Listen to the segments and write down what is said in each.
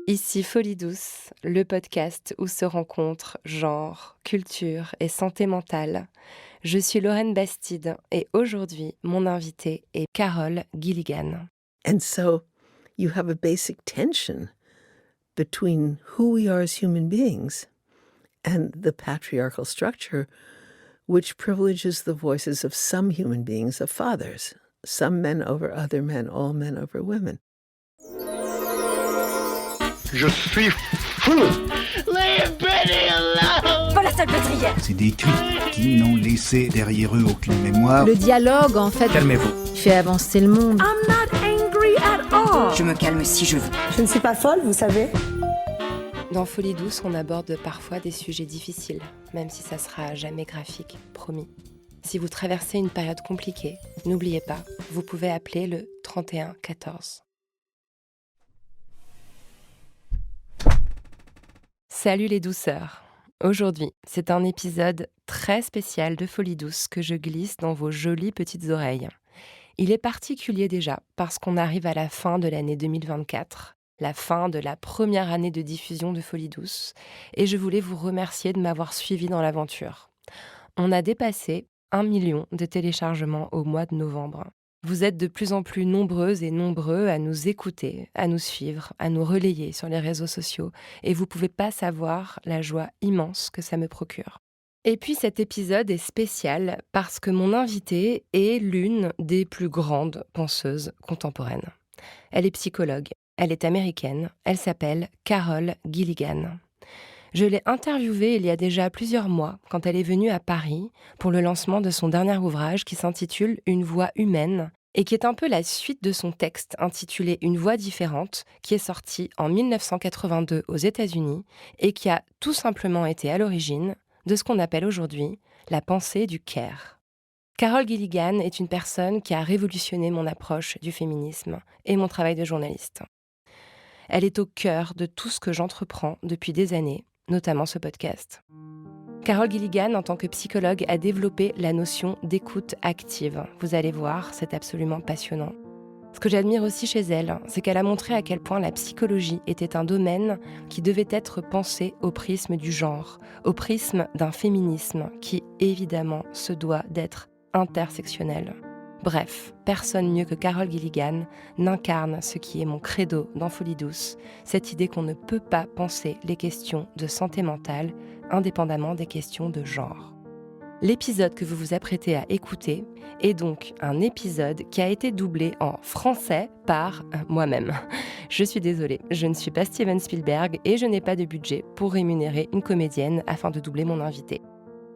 Ici Folie Douce, le podcast où se rencontrent genre, culture et santé mentale. Je suis Lorraine Bastide et aujourd'hui, mon invitée est Carole Gilligan. And so you have a basic tension between who we are as human beings and the patriarchal structure, which privileges the voices of some human beings, of fathers, some men over other men, all men over women. Je suis fou! Leave Benny alone! Pas la salpêtrière. C'est des cuits qui n'ont laissé derrière eux aucune mémoire. Le dialogue, en fait, Calmez-vous. fait avancer le monde. I'm not angry at all. Je me calme si je veux. Je ne suis pas folle, vous savez. Dans Folie Douce, on aborde parfois des sujets difficiles, même si ça sera jamais graphique, promis. Si vous traversez une période compliquée, n'oubliez pas, vous pouvez appeler le 31 14. Salut les douceurs. Aujourd'hui, c'est un épisode très spécial de Folie Douce que je glisse dans vos jolies petites oreilles. Il est particulier déjà parce qu'on arrive à la fin de l'année 2024, la fin de la première année de diffusion de Folie Douce, et je voulais vous remercier de m'avoir suivi dans l'aventure. On a dépassé 1 million de téléchargements au mois de novembre. Vous êtes de plus en plus nombreuses et nombreux à nous écouter, à nous suivre, à nous relayer sur les réseaux sociaux, et vous ne pouvez pas savoir la joie immense que ça me procure. Et puis cet épisode est spécial parce que mon invitée est l'une des plus grandes penseuses contemporaines. Elle est psychologue, elle est américaine, elle s'appelle Carole Gilligan. Je l'ai interviewée il y a déjà plusieurs mois quand elle est venue à Paris pour le lancement de son dernier ouvrage qui s'intitule « Une voix humaine » et qui est un peu la suite de son texte intitulé « Une voix différente » qui est sorti en 1982 aux États-Unis et qui a tout simplement été à l'origine de ce qu'on appelle aujourd'hui la pensée du care. Carole Gilligan est une personne qui a révolutionné mon approche du féminisme et mon travail de journaliste. Elle est au cœur de tout ce que j'entreprends depuis des années, notamment ce podcast. Carole Gilligan, en tant que psychologue, a développé la notion d'écoute active. Vous allez voir, c'est absolument passionnant. Ce que j'admire aussi chez elle, c'est qu'elle a montré à quel point la psychologie était un domaine qui devait être pensé au prisme du genre, au prisme d'un féminisme qui, évidemment, se doit d'être intersectionnel. Bref, personne mieux que Carole Gilligan n'incarne ce qui est mon credo dans Folie Douce, cette idée qu'on ne peut pas penser les questions de santé mentale indépendamment des questions de genre. L'épisode que vous vous apprêtez à écouter est donc un épisode qui a été doublé en français par moi-même. Je suis désolée, je ne suis pas Steven Spielberg et je n'ai pas de budget pour rémunérer une comédienne afin de doubler mon invité.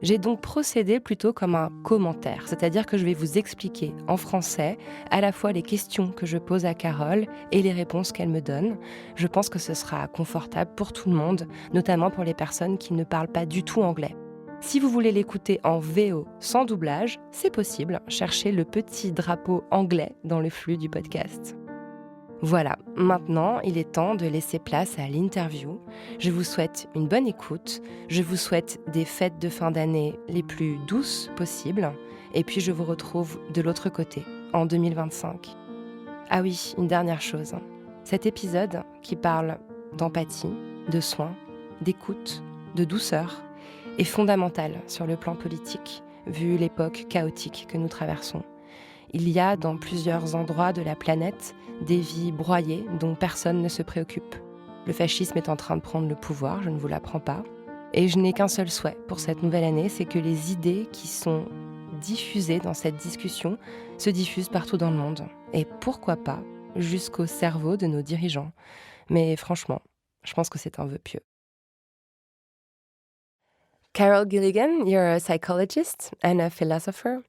J'ai donc procédé plutôt comme un commentaire, c'est-à-dire que je vais vous expliquer en français à la fois les questions que je pose à Carole et les réponses qu'elle me donne. Je pense que ce sera confortable pour tout le monde, notamment pour les personnes qui ne parlent pas du tout anglais. Si vous voulez l'écouter en VO sans doublage, c'est possible, cherchez le petit drapeau anglais dans le flux du podcast. Voilà, maintenant, il est temps de laisser place à l'interview. Je vous souhaite une bonne écoute, je vous souhaite des fêtes de fin d'année les plus douces possibles, et puis je vous retrouve de l'autre côté, en 2025. Ah oui, une dernière chose. Cet épisode qui parle d'empathie, de soins, d'écoute, de douceur, est fondamental sur le plan politique, vu l'époque chaotique que nous traversons. Il y a dans plusieurs endroits de la planète des vies broyées dont personne ne se préoccupe. Le fascisme est en train de prendre le pouvoir, je ne vous l'apprends pas. Et je n'ai qu'un seul souhait pour cette nouvelle année, c'est que les idées qui sont diffusées dans cette discussion se diffusent partout dans le monde. Et pourquoi pas jusqu'au cerveau de nos dirigeants. Mais franchement, je pense que c'est un vœu pieux. Carole Gilligan, you're a psychologist and a philosopher.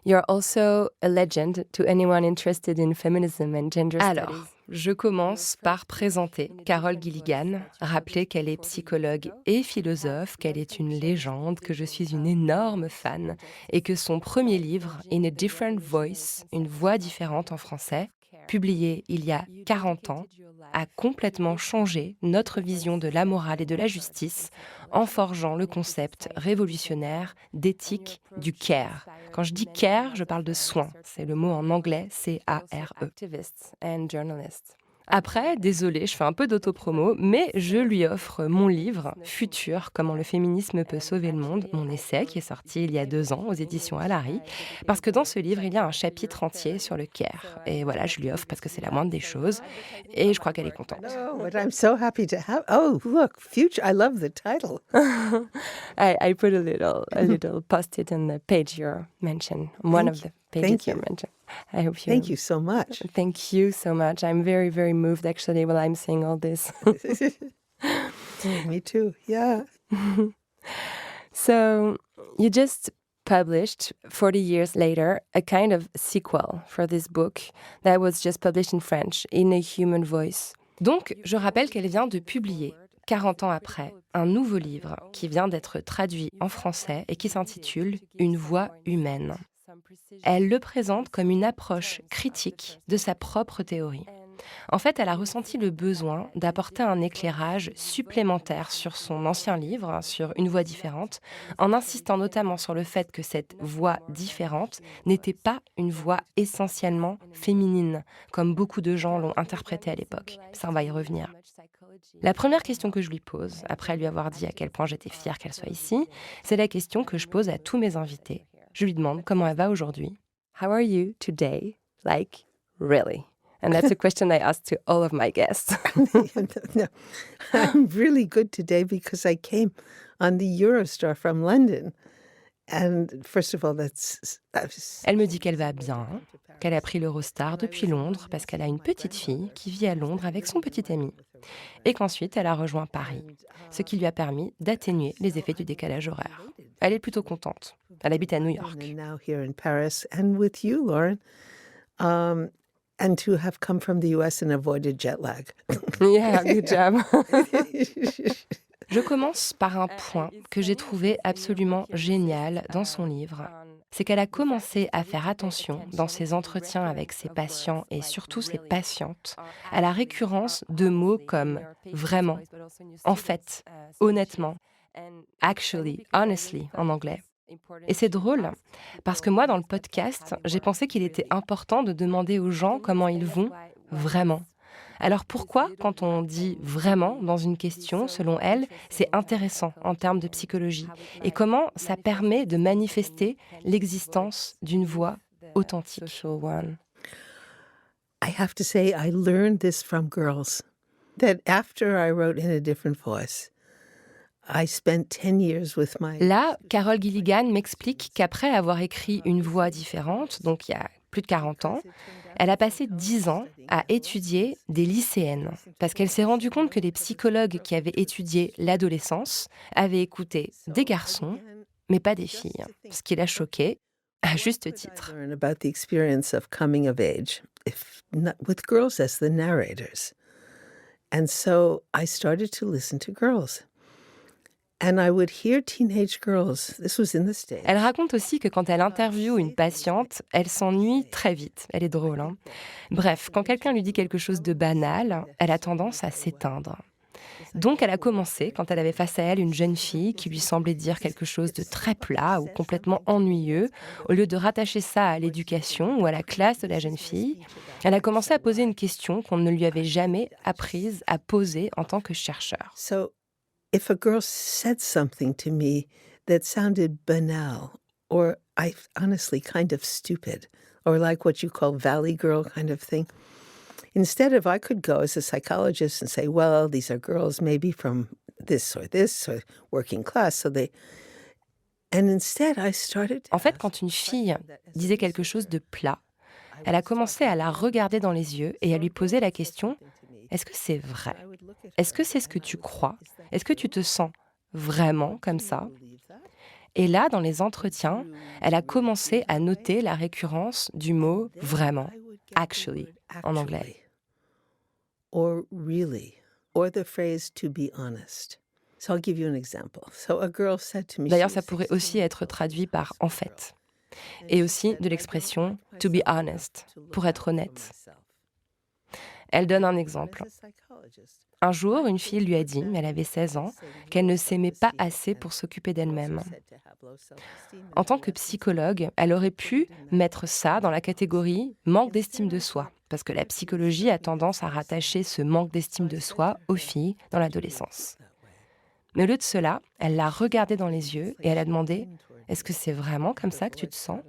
You're also a legend to anyone interested in feminism and gender studies. Alors, je commence par présenter Carole Gilligan, rappeler qu'elle est psychologue et philosophe, qu'elle est une légende, que je suis une énorme fan et que son premier livre, In a Different Voice, une voix différente en français, publié il y a 40 ans, a complètement changé notre vision de la morale et de la justice en forgeant le concept révolutionnaire d'éthique du care. Quand je dis care, je parle de soin. C'est le mot en anglais, C-A-R-E. Après, désolée, je fais un peu d'autopromo, mais je lui offre mon livre, Futur, comment le féminisme peut sauver le monde, mon essai qui est sorti il y a 2 ans aux éditions Alary, parce que dans ce livre, il y a un chapitre entier sur le care. Et voilà, je lui offre parce que c'est la moindre des choses, et je crois qu'elle est contente. Oh, but I'm so happy to have. Oh, look, future. I love the title. I put a little post-it on the page you mentioned, one of the pages Thank you you. mentioned. I hope you. Thank you so much. Thank you so much. I'm very, very moved actually while I'm saying all this. Me too. Yeah. So you just published 40 years later a kind of sequel for this book that was just published in French, In a Human Voice. Donc, je rappelle qu'elle vient de publier, 40 ans après, un nouveau livre qui vient d'être traduit en français et qui s'intitule Une voix humaine. Elle le présente comme une approche critique de sa propre théorie. En fait, elle a ressenti le besoin d'apporter un éclairage supplémentaire sur son ancien livre, sur Une voix différente, en insistant notamment sur le fait que cette voix différente n'était pas une voix essentiellement féminine, comme beaucoup de gens l'ont interprété à l'époque. Ça, on va y revenir. La première question que je lui pose, après lui avoir dit à quel point j'étais fière qu'elle soit ici, c'est la question que je pose à tous mes invités. Je lui demande comment elle va aujourd'hui. How are you today? Like, really? And that's a question I ask to all of my guests. No, I'm really good today because I came on the Eurostar from London. And first of all, Elle me dit qu'elle va bien, qu'elle a pris l'Eurostar depuis Londres parce qu'elle a une petite fille qui vit à Londres avec son petit ami. Et qu'ensuite, elle a rejoint Paris, ce qui lui a permis d'atténuer les effets du décalage horaire. Elle est plutôt contente. Elle habite à New York. And now here in Paris and with you, Lauren, and to have come from the US and avoided jet lag. Yeah, good job. Je commence par un point que j'ai trouvé absolument génial dans son livre. C'est qu'elle a commencé à faire attention dans ses entretiens avec ses patients et surtout ses patientes à la récurrence de mots comme vraiment, en fait, honnêtement, actually, honestly en anglais. Et c'est drôle, parce que moi, dans le podcast, j'ai pensé qu'il était important de demander aux gens comment ils vont vraiment. Alors pourquoi, quand on dit vraiment dans une question, selon elle, c'est intéressant en termes de psychologie? Et comment ça permet de manifester l'existence d'une voix authentique? I have to say, I learned this from girls. That after I wrote In a Different Voice, I spent 10 years with my... Là, Carole Gilligan m'explique qu'après avoir écrit Une voix différente, donc il y a plus de 40 ans, elle a passé 10 ans à étudier des lycéennes, parce qu'elle s'est rendue compte que les psychologues qui avaient étudié l'adolescence avaient écouté des garçons, mais pas des filles, ce qui l'a choquée, à juste titre. Learn about the experience of coming of age, if not with girls as the narrators. And so I started to listen to girls. And I would hear teenage girls. This was in the States. Elle raconte aussi que quand elle interviewe une patiente, elle s'ennuie très vite. Elle est drôle, hein. Bref, quand quelqu'un lui dit quelque chose de banal, elle a tendance à s'éteindre. Donc elle a commencé, quand elle avait face à elle une jeune fille qui lui semblait dire quelque chose de très plat ou complètement ennuyeux, au lieu de rattacher ça à l'éducation ou à la classe de la jeune fille, elle a commencé à poser une question qu'on ne lui avait jamais apprise à poser en tant que chercheur. So if a girl said something to me that sounded banal or I honestly kind of stupid or like what you call valley girl kind of thing, instead of I could go as a psychologist and say, well, these are girls maybe from this or working class, so they... And instead I started to En fait, ask quand une fille disait quelque chose de plat, elle a commencé à la regarder dans les yeux et à lui poser la question « Est-ce que c'est vrai? Est-ce que c'est ce que tu crois? Est-ce que tu te sens vraiment comme ça ?» Et là, dans les entretiens, elle a commencé à noter la récurrence du mot « vraiment », « actually » en anglais. Or really, or the phrase to be honest. So I'll give you an example. So a girl said to me... D'ailleurs, ça pourrait aussi être traduit par « en fait ». Et aussi de l'expression « to be honest », pour être honnête. Elle donne un exemple. Un jour, une fille lui a dit, elle avait 16 ans, qu'elle ne s'aimait pas assez pour s'occuper d'elle-même. En tant que psychologue, elle aurait pu mettre ça dans la catégorie manque d'estime de soi, parce que la psychologie a tendance à rattacher ce manque d'estime de soi aux filles dans l'adolescence. Mais au lieu de cela, elle l'a regardé dans les yeux et elle a demandé « Est-ce que c'est vraiment comme ça que tu te sens ?»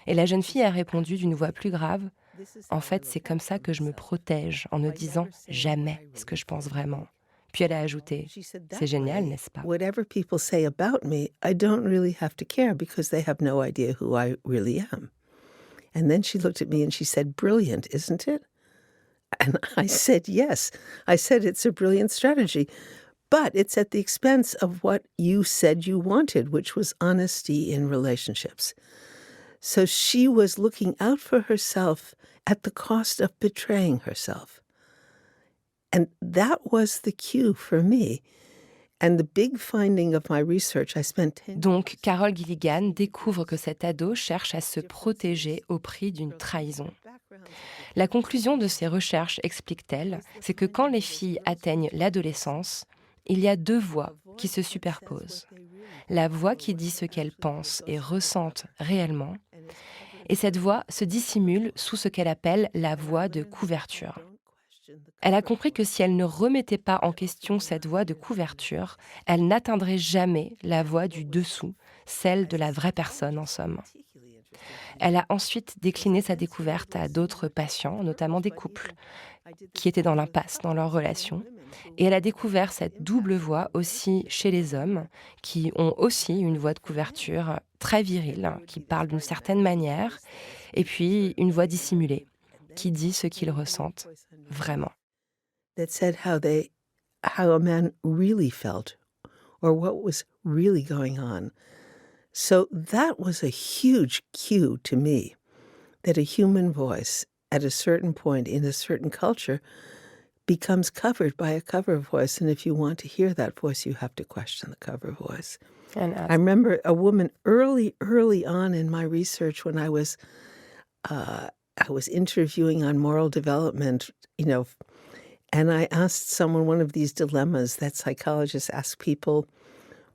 Et la jeune fille a répondu d'une voix plus grave « En fait, c'est comme ça que je me protège en ne disant jamais ce que je pense vraiment. » Puis elle a ajouté « C'est génial, n'est-ce pas ?» Whatever people say about me, I don't really have to care because they have no idea who I really am. And then she looked at me and she said, "Brilliant, isn't it?" And I said, yes. I said, it's a brilliant strategy. But it's at the expense of what you said you wanted, which was honesty in relationships. So she was looking out for herself at the cost of betraying herself. And that was the cue for me. And the big finding of my research, I spent 10 Donc, Carol Gilligan découvre que cet ado cherche à se protéger au prix d'une trahison. La conclusion de ses recherches, explique-t-elle, c'est que quand les filles atteignent l'adolescence, il y a deux voix qui se superposent. La voix qui dit ce qu'elle pense et ressente réellement, et cette voix se dissimule sous ce qu'elle appelle la voix de couverture. Elle a compris que si elle ne remettait pas en question cette voie de couverture, elle n'atteindrait jamais la voie du dessous, celle de la vraie personne en somme. Elle a ensuite décliné sa découverte à d'autres patients, notamment des couples, qui étaient dans l'impasse dans leur relation. Et elle a découvert cette double voix aussi chez les hommes, qui ont aussi une voix de couverture très virile, qui parle d'une certaine manière, et puis une voix dissimulée, qui dit ce qu'ils ressentent vraiment. that said how a man really felt or what was really going on. So that was a huge cue to me that a human voice at a certain point in a certain culture becomes covered by a cover voice. And if you want to hear that voice, you have to question the cover voice. I remember a woman early on in my research when I was interviewing on moral development, and I asked someone one of these dilemmas that psychologists ask people,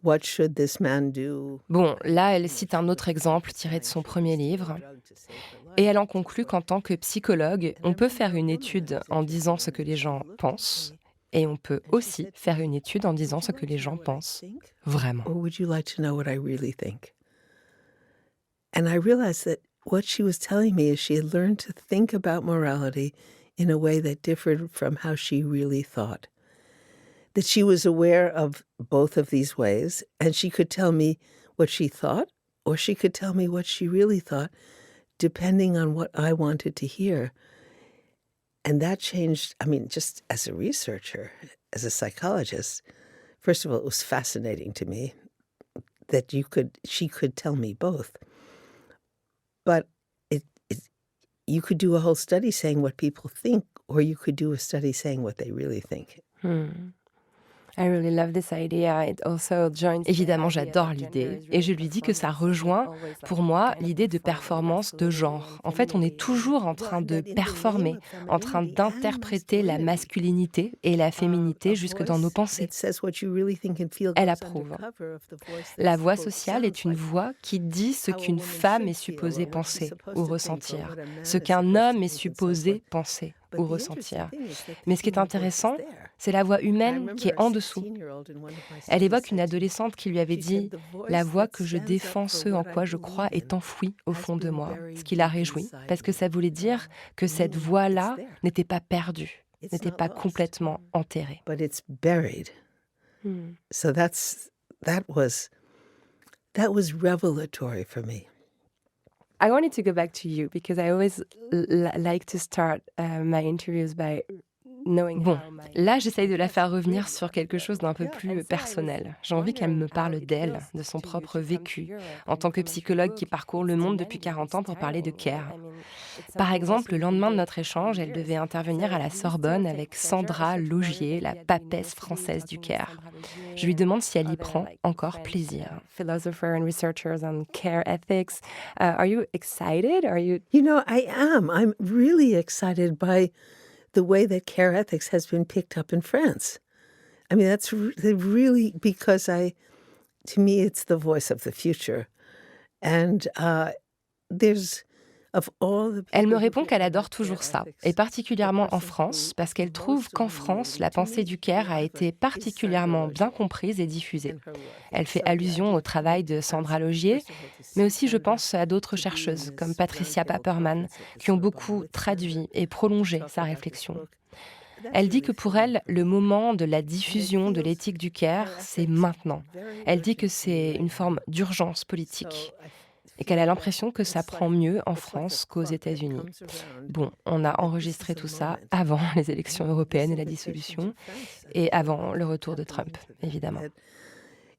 what should this man do? Bon, là, elle cite un autre exemple tiré de son premier livre. Et elle en conclut qu'en tant que psychologue, on peut faire une étude en disant ce que les gens pensent, et on peut aussi faire une étude en disant ce que les gens pensent vraiment. Or would you like to know what I really think? And I realized that what she was telling me is she had learned to think about morality in a way that differed from how she really thought. That she was aware of both of these ways, and she could tell me what she thought, or she could tell me what she really thought, depending on what I wanted to hear. And that changed, just as a researcher, as a psychologist, first of all, it was fascinating to me that she could tell me both. But you could do a whole study saying what people think, or you could do a study saying what they really think. Évidemment, j'adore l'idée et je lui dis que ça rejoint, pour moi, l'idée de performance de genre. En fait, on est toujours en train de performer, en train d'interpréter la masculinité et la féminité jusque dans nos pensées. Elle approuve. La voix sociale est une voix qui dit ce qu'une femme est supposée penser ou ressentir, ce qu'un homme est supposé penser ou ressentir. Mais ce qui est intéressant, c'est la voix humaine qui est en dessous. Elle évoque une adolescente qui lui avait dit « La voix que je défends, ce en quoi je crois, est enfouie au fond de moi », ce qui l'a réjouie, parce que ça voulait dire que cette voix-là n'était pas perdue, n'était pas complètement enterrée. But it's buried. So that was revelatory for me. I wanted to go back to you because I always like to start my interviews by knowing Bon, how my... là, j'essaye de la faire revenir sur quelque chose d'un peu plus personnel. J'ai envie qu'elle me parle d'elle, de son propre vécu, en tant que psychologue qui parcourt le monde depuis 40 ans pour parler de care. Par exemple, le lendemain de notre échange, elle devait intervenir à la Sorbonne avec Sandra Laugier, la papesse française du care. Je lui demande si elle y prend encore plaisir. Philosopher and researchers on care ethics. Are you excited? Are you... I am. I'm really excited by the way that care ethics has been picked up in France. I mean, that's really because to me, it's the voice of the future. And there's of all the Elle me people who répond picked qu'elle up adore care toujours ça, ethics, et particulièrement en the person France, who parce qu'elle trouve qu'en France, la pensée du Caire a été particulièrement bien comprise et diffusée. Elle fait allusion au travail de Sandra Logier, mais aussi je pense à d'autres chercheuses comme Patricia Paperman, qui ont beaucoup traduit et prolongé sa réflexion. Elle dit que pour elle, le moment de la diffusion de l'éthique du Caire, c'est maintenant. Elle dit que c'est une forme d'urgence politique et qu'elle a l'impression que ça prend mieux en France qu'aux États-Unis. Bon, on a enregistré tout ça avant les élections européennes et la dissolution, et avant le retour de Trump, évidemment.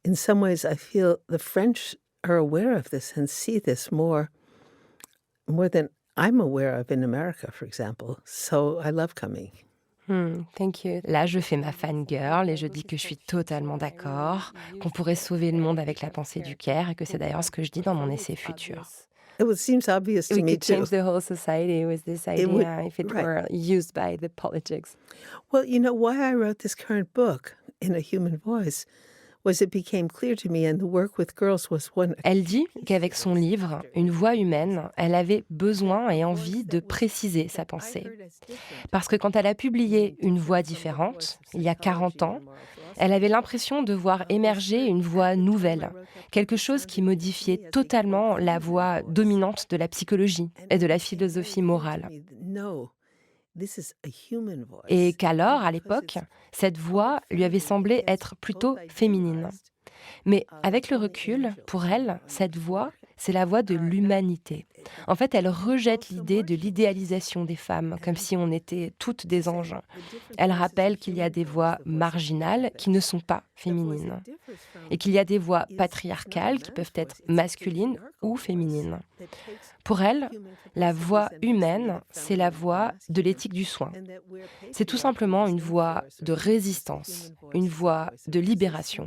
In some ways, I feel the French are aware of this and see this more than I'm aware of in America, for example. So I love coming. Thank you. Là, je fais ma fangirl et je dis que je suis totalement d'accord, qu'on pourrait sauver le monde avec la pensée du Caire, et que c'est d'ailleurs ce que je dis dans mon essai futur. It seems obvious to We me could too. change the whole society with this It would- idea if it right. were used by the politics. Well, you know, why I wrote this current book, In a Human Voice, was it became clear to me, and the work with girls was one. Elle dit qu'avec son livre, Une voix humaine, elle avait besoin et envie de préciser sa pensée. Parce que quand elle a publié Une voix différente, il y a 40 ans, elle avait l'impression de voir émerger une voix nouvelle, quelque chose qui modifiait totalement la voix dominante de la psychologie et de la philosophie morale. No, this is a human voice. Et qu'alors, à l'époque, cette voix lui avait semblé être plutôt féminine. Mais avec le recul, pour elle, cette voix, c'est la voix de l'humanité. En fait, elle rejette l'idée de l'idéalisation des femmes, comme si on était toutes des anges. Elle rappelle qu'il y a des voix marginales qui ne sont pas féminines, et qu'il y a des voix patriarcales qui peuvent être masculines ou féminines. Pour elle, la voix humaine, c'est la voix de l'éthique du soin. C'est tout simplement une voix de résistance, une voix de libération.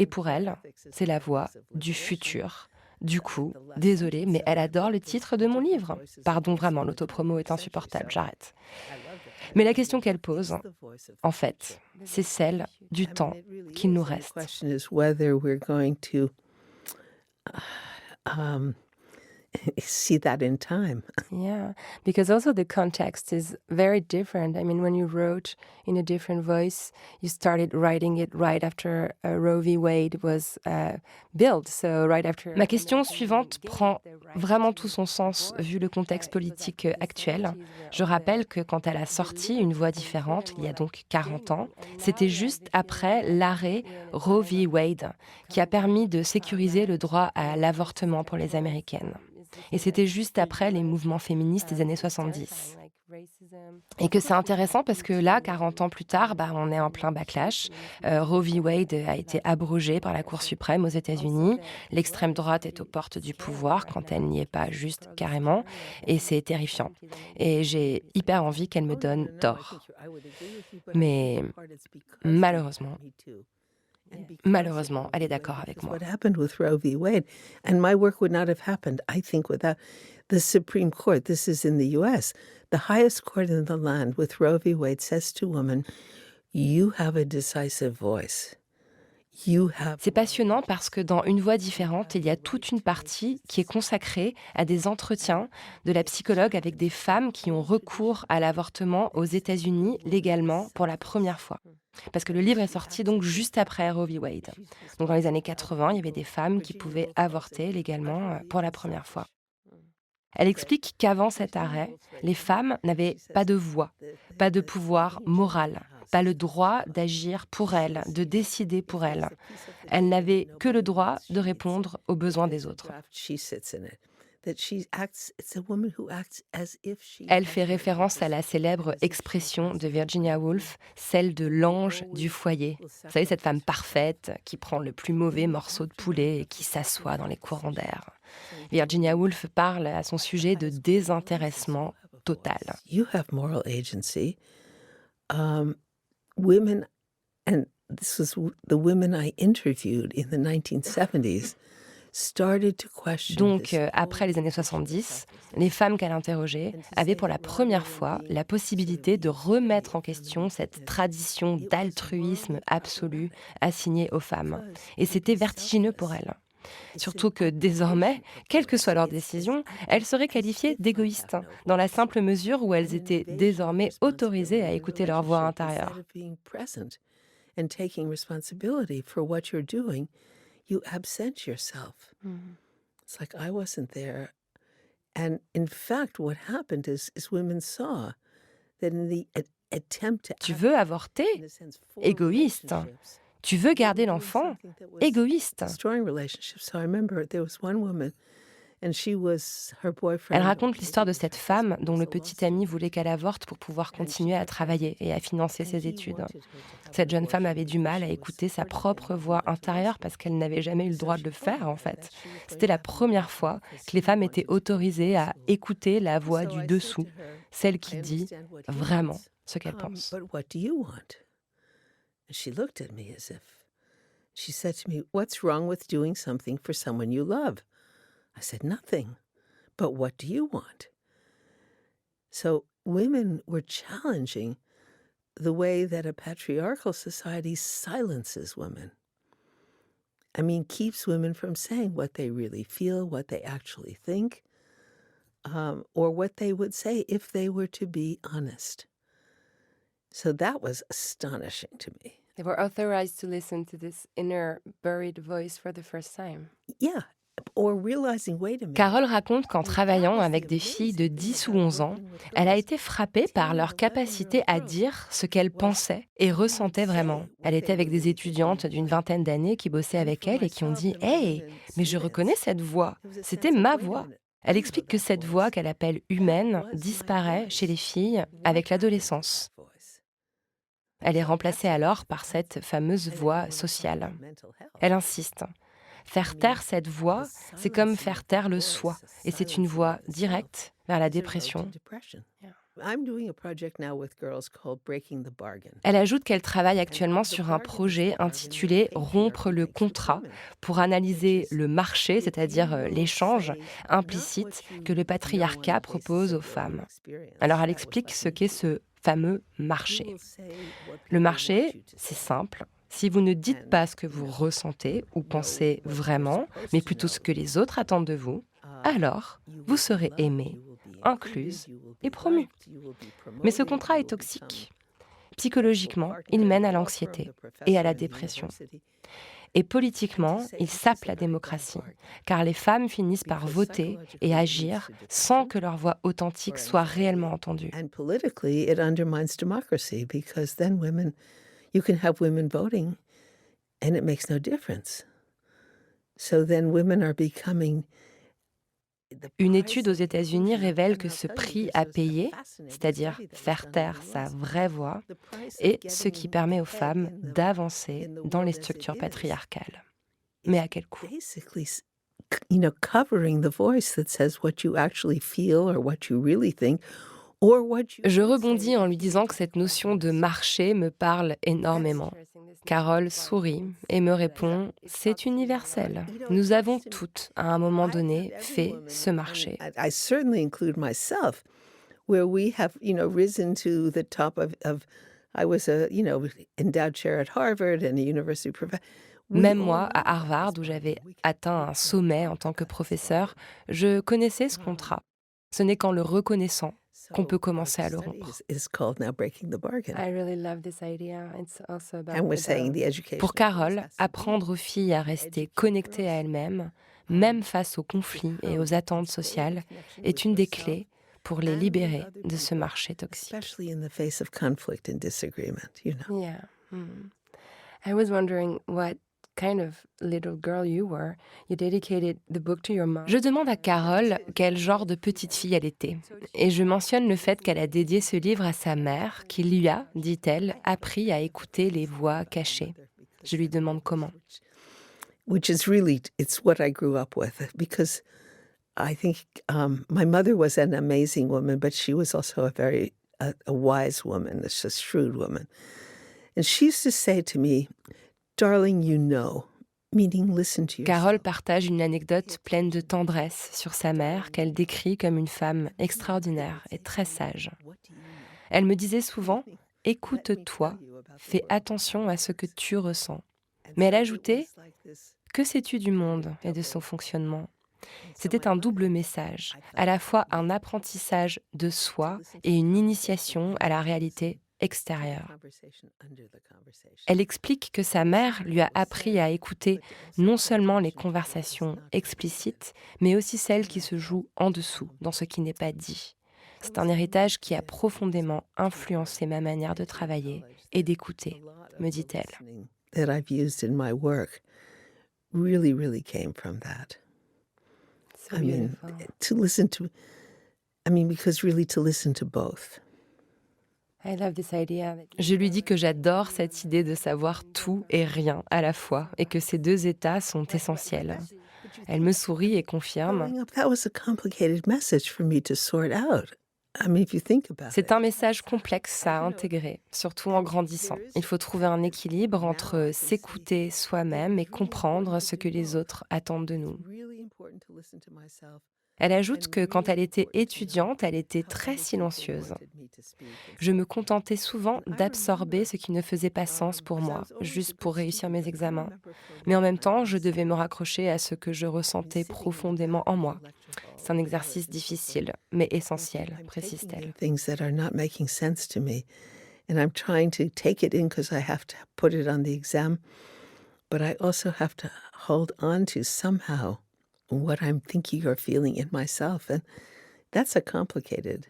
Et pour elle, c'est la voix du futur. Du coup, désolée, mais elle adore le titre de mon livre. Pardon, vraiment, l'autopromo est insupportable, j'arrête. Mais la question qu'elle pose, en fait, c'est celle du temps qu'il nous reste. The question is whether we're going to see that in time. Yeah, because also the context is very different. I mean, when you wrote In a Different Voice, you started writing it right after Roe v. Wade was built, so right after. Ma question suivante prend vraiment tout son sens vu le contexte politique actuel. Je rappelle que quand elle a sorti Une voix différente, il y a donc 40 ans, c'était juste après l'arrêt Roe v. Wade, qui a permis de sécuriser le droit à l'avortement pour les Américaines. Et c'était juste après les mouvements féministes des années 70. Et que c'est intéressant parce que là, 40 ans plus tard, on est en plein backlash. Roe v. Wade a été abrogé par la Cour suprême aux États-Unis. L'extrême droite est aux portes du pouvoir quand elle n'y est pas juste carrément. Et c'est terrifiant. Et j'ai hyper envie qu'elle me donne tort. Mais malheureusement, elle est d'accord avec moi. What happened with Roe v. Wade, and my work would not have happened, I think, without the Supreme Court. This is in the U.S. The highest court in the land with Roe v. Wade says to women, you have a decisive voice. C'est passionnant parce que dans Une voix différente, il y a toute une partie qui est consacrée à des entretiens de la psychologue avec des femmes qui ont recours à l'avortement aux États-Unis légalement pour la première fois. Parce que le livre est sorti donc juste après Roe v. Wade. Donc dans les années 80, il y avait des femmes qui pouvaient avorter légalement pour la première fois. Elle explique qu'avant cet arrêt, les femmes n'avaient pas de voix, pas de pouvoir moral, pas le droit d'agir pour elles, de décider pour elles. Elles n'avaient que le droit de répondre aux besoins des autres. Elle fait référence à la célèbre expression de Virginia Woolf, celle de l'ange du foyer. Vous savez, cette femme parfaite qui prend le plus mauvais morceau de poulet et qui s'assoit dans les courants d'air. Virginia Woolf parle à son sujet de désintéressement total. You have moral agency. Women, and this was the women I interviewed in the 1970s, started to question Donc, this après les années 70, les femmes qu'elle interrogeait avaient pour la première fois la possibilité de remettre en question cette tradition d'altruisme absolu assignée aux femmes. Et c'était vertigineux pour elles. Surtout que désormais, quelle que soit leur décision, elles seraient qualifiées d'égoïstes, dans la simple mesure où elles étaient désormais autorisées à écouter leur voix intérieure. Instead of being present and taking responsibility for what you're doing, you absent yourself. It's like I wasn't there. And in fact, what happened is women saw that in the attempt to Tu veux avorter? in a sense, form Égoïste. relationships, Tu veux garder they were doing l'enfant? something that was Égoïste. destroying relationships. So I remember there was one woman, and her boyfriend. Elle raconte l'histoire de cette femme dont le petit ami voulait qu'elle avorte pour pouvoir continuer à travailler et à financer ses études. Cette jeune femme avait du mal à écouter sa propre voix intérieure parce qu'elle n'avait jamais eu le droit de le faire, en fait. C'était la première fois que les femmes étaient autorisées à écouter la voix du dessous, celle qui dit vraiment ce qu'elle pense. But what do you want? And she looked at me as if she said to me, "What's wrong with doing something for someone you love?" I said, "Nothing. But what do you want?" So women were challenging the way that a patriarchal society silences women. I mean, keeps women from saying what they really feel, what they actually think, or what they would say if they were to be honest. So that was astonishing to me. They were authorized to listen to this inner buried voice for the first time. Yeah. Or realizing, wait a minute. Carole raconte qu'en travaillant avec des filles de 10 ou 11 ans, elle a été frappée par leur capacité à dire ce qu'elles pensaient et ressentaient vraiment. Elle était avec des étudiantes d'une vingtaine d'années qui bossaient avec elle et qui ont dit « Hey, mais je reconnais cette voix, c'était ma voix ». Elle explique que cette voix qu'elle appelle humaine disparaît chez les filles avec l'adolescence. Elle est remplacée alors par cette fameuse voix sociale. Elle insiste. Faire taire cette voix, c'est comme faire taire le soi. Et c'est une voie directe vers la dépression. Elle ajoute qu'elle travaille actuellement sur un projet intitulé « Rompre le contrat » pour analyser le marché, c'est-à-dire l'échange implicite que le patriarcat propose aux femmes. Alors elle explique ce qu'est ce fameux marché. Le marché, c'est simple. Si vous ne dites pas ce que vous ressentez ou pensez vraiment, mais plutôt ce que les autres attendent de vous, alors vous serez aimée, incluse et promue. Mais ce contrat est toxique. Psychologiquement, il mène à l'anxiété et à la dépression. Et politiquement, il sape la démocratie, car les femmes finissent par voter et agir sans que leur voix authentique soit réellement entendue. And politically, it undermines democracy because then you can have women voting and it makes no difference. So then women are becoming. Une étude aux États-Unis révèle que ce prix à payer, c'est-à-dire faire taire sa vraie voix, est ce qui permet aux femmes d'avancer dans les structures patriarcales. Mais à quel coût? Basically, covering the voice that says what you actually feel or what you really think. Je rebondis en lui disant que cette notion de marché me parle énormément. Carole sourit et me répond « C'est universel. Nous avons toutes, à un moment donné, fait ce marché. » I certainly include myself, where we have, risen to the top of I was a, endowed chair at Harvard and a university professor. Même moi, à Harvard, où j'avais atteint un sommet en tant que professeur, je connaissais ce contrat. Ce n'est qu'en le reconnaissant qu'on peut commencer à le rompre. Pour Carole, apprendre aux filles à rester connectées à elles-mêmes, même face aux conflits et aux attentes sociales, est une des clés pour les libérer de ce marché toxique. Yeah. I was wondering what kind of little girl you were. You dedicated the book to your mom. Je demande à Carole quel genre de petite fille elle était. Et je mentionne le fait qu'elle a dédié ce livre à sa mère, qui lui a, dit-elle, appris à écouter les voix cachées. Je lui demande comment. Which is really, it's what I grew up with, because I think my mother was an amazing woman, but she was also a wise woman, a shrewd woman. And she used to say to me, "Darling, you know Meaning listen to Carole yourself. partage une anecdote pleine de tendresse sur sa mère qu'elle décrit comme une femme extraordinaire et très sage. Elle me disait souvent « Écoute-toi, fais attention à ce que tu ressens ». Mais elle ajoutait « Que sais-tu du monde et de son fonctionnement ?» C'était un double message, à la fois un apprentissage de soi et une initiation à la réalité extérieure. Elle explique que sa mère lui a appris à écouter non seulement les conversations explicites, mais aussi celles qui se jouent en dessous, dans ce qui n'est pas dit. C'est un héritage qui a profondément influencé ma manière de travailler et d'écouter, me dit-elle. That I've used in my work really came from that. So I mean, beautiful. because really to listen to both. I love this idea. Je lui dis que j'adore cette idée de savoir tout et rien à la fois et que ces deux états sont essentiels. Elle me sourit et confirme. Growing up, that was a complicated message for me to sort out. If you think about C'est it. un message complexe à intégrer, surtout en grandissant. Il faut trouver un équilibre entre s'écouter soi-même et comprendre ce que les autres attendent de nous. Really important to listen to myself. Elle ajoute que quand elle était étudiante, elle était très silencieuse. Je me contentais souvent d'absorber ce qui ne faisait pas sens pour moi, juste pour réussir mes examens. Mais en même temps, je devais me raccrocher à ce que je ressentais profondément en moi. C'est un exercice difficile, mais essentiel, précise-t-elle. Things that are not making sense to me. And I'm trying to take it in because I have to put it on the exam. But I also have to hold on to somehow what I'm thinking or feeling in myself. And that's a complicated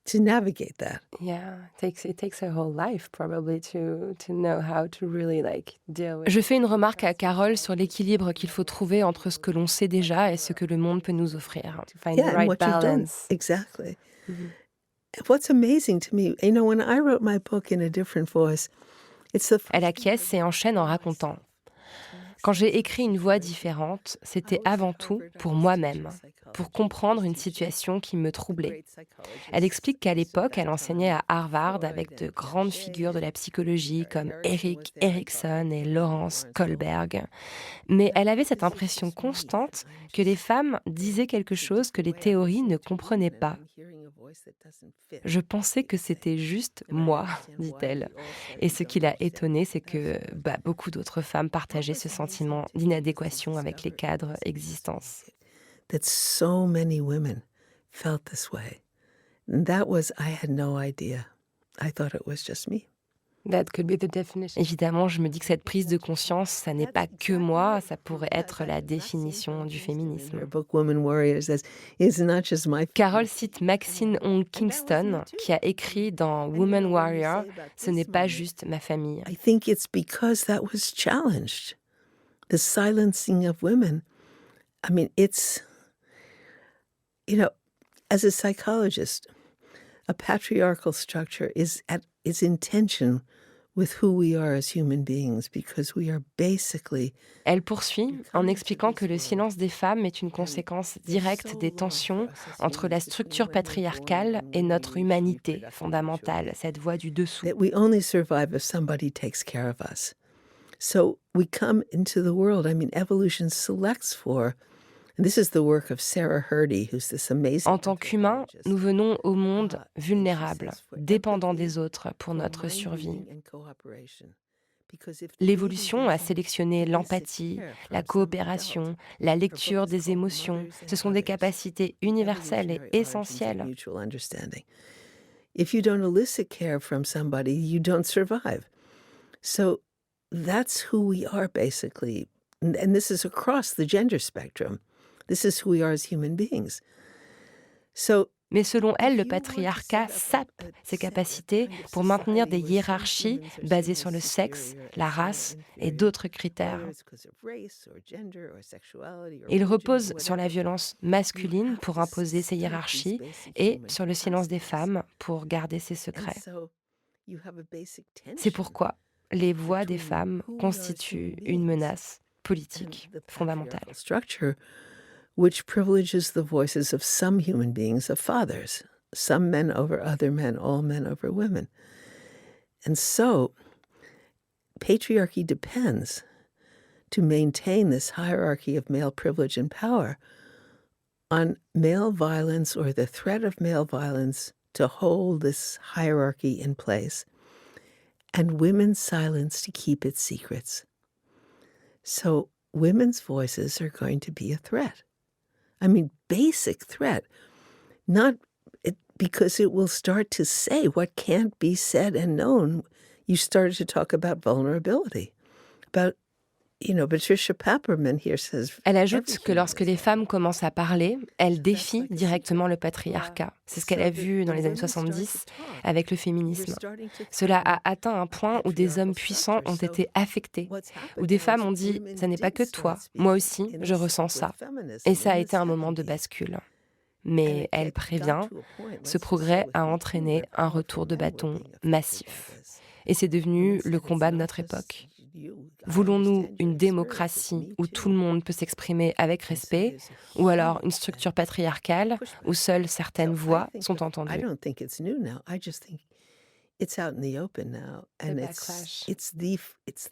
to navigate that. Yeah, it takes a whole life probably to know how to really deal with. Je fais une remarque à Carole sur l'équilibre qu'il faut trouver entre ce que l'on sait déjà et ce que le monde peut nous offrir. To find the and right what you've done. balance. Exactly. And what's amazing to me, when I wrote my book in a different voice, it's the Elle acquiesce et enchaîne en racontant. Quand j'ai écrit une voix différente, c'était avant tout pour moi-même, pour comprendre une situation qui me troublait. Elle explique qu'à l'époque, elle enseignait à Harvard avec de grandes figures de la psychologie comme Erik Erikson et Lawrence Kohlberg. Mais elle avait cette impression constante que les femmes disaient quelque chose que les théories ne comprenaient pas. Je pensais que c'était juste moi, dit-elle. Et ce qui l'a étonnée, c'est que beaucoup d'autres femmes partageaient ce sentiment d'inadéquation avec les cadres existants. that so many women felt this way. And I had no idea. I thought it was just me. That could be the definition. Évidemment, je me dis que cette prise de conscience, ça n'est pas que moi, ça pourrait être la définition du féminisme. Her book Woman Warriors says, it's not just my Carole cite Maxine Hong Kingston, qui a écrit dans Woman Warrior « Ce n'est pas juste ma famille ». I think it's because that was challenged. The silencing of women. It's, as a psychologist, a patriarchal structure is in tension with who we are as human beings because we are basically. Elle poursuit en expliquant que le silence des femmes est une conséquence directe des tensions entre la structure patriarcale et notre humanité fondamentale, cette voie du dessous. That we only survive if somebody takes care of us. So we come into the world, evolution selects for, and this is the work of Sarah Hrdy, who's this amazing. En tant qu'humains, nous venons au monde vulnérables, dépendants des autres pour notre survie. L'évolution a sélectionné l'empathie, la coopération, la lecture des émotions. Ce sont des capacités universelles et essentielles. If you don't elicit care from somebody, you don't survive. So that's who we are basically. And this is across the gender spectrum. This is who we are as human beings. So, mais selon elle, le patriarcat sape ses capacités pour maintenir des hiérarchies basées sur le sexe, la race et d'autres critères. Il repose sur la violence masculine pour imposer ces hiérarchies et sur le silence des femmes pour garder ses secrets. C'est pourquoi les voix des femmes constituent une menace politique fondamentale. Which privileges the voices of some human beings, of fathers, some men over other men, all men over women. And so, patriarchy depends to maintain this hierarchy of male privilege and power on male violence or the threat of male violence to hold this hierarchy in place, and women's silence to keep its secrets. So women's voices are going to be a threat. I mean, basic threat, not because it will start to say what can't be said and known. You started to talk about vulnerability, about, Patricia Papperman here says. Elle ajoute que lorsque les femmes commencent à parler, elles défient directement le patriarcat. C'est ce qu'elle a vu dans les années 70 avec le féminisme. Cela a atteint un point où des hommes puissants ont été affectés, où des femmes ont dit « ça n'est pas que toi, moi aussi, je ressens ça ». Et ça a été un moment de bascule. Mais elle prévient, ce progrès a entraîné un retour de bâton massif. Et c'est devenu le combat de notre époque. Voulons-nous une démocratie où tout le monde peut s'exprimer avec respect, ou alors une structure patriarcale où seules certaines voix sont entendues?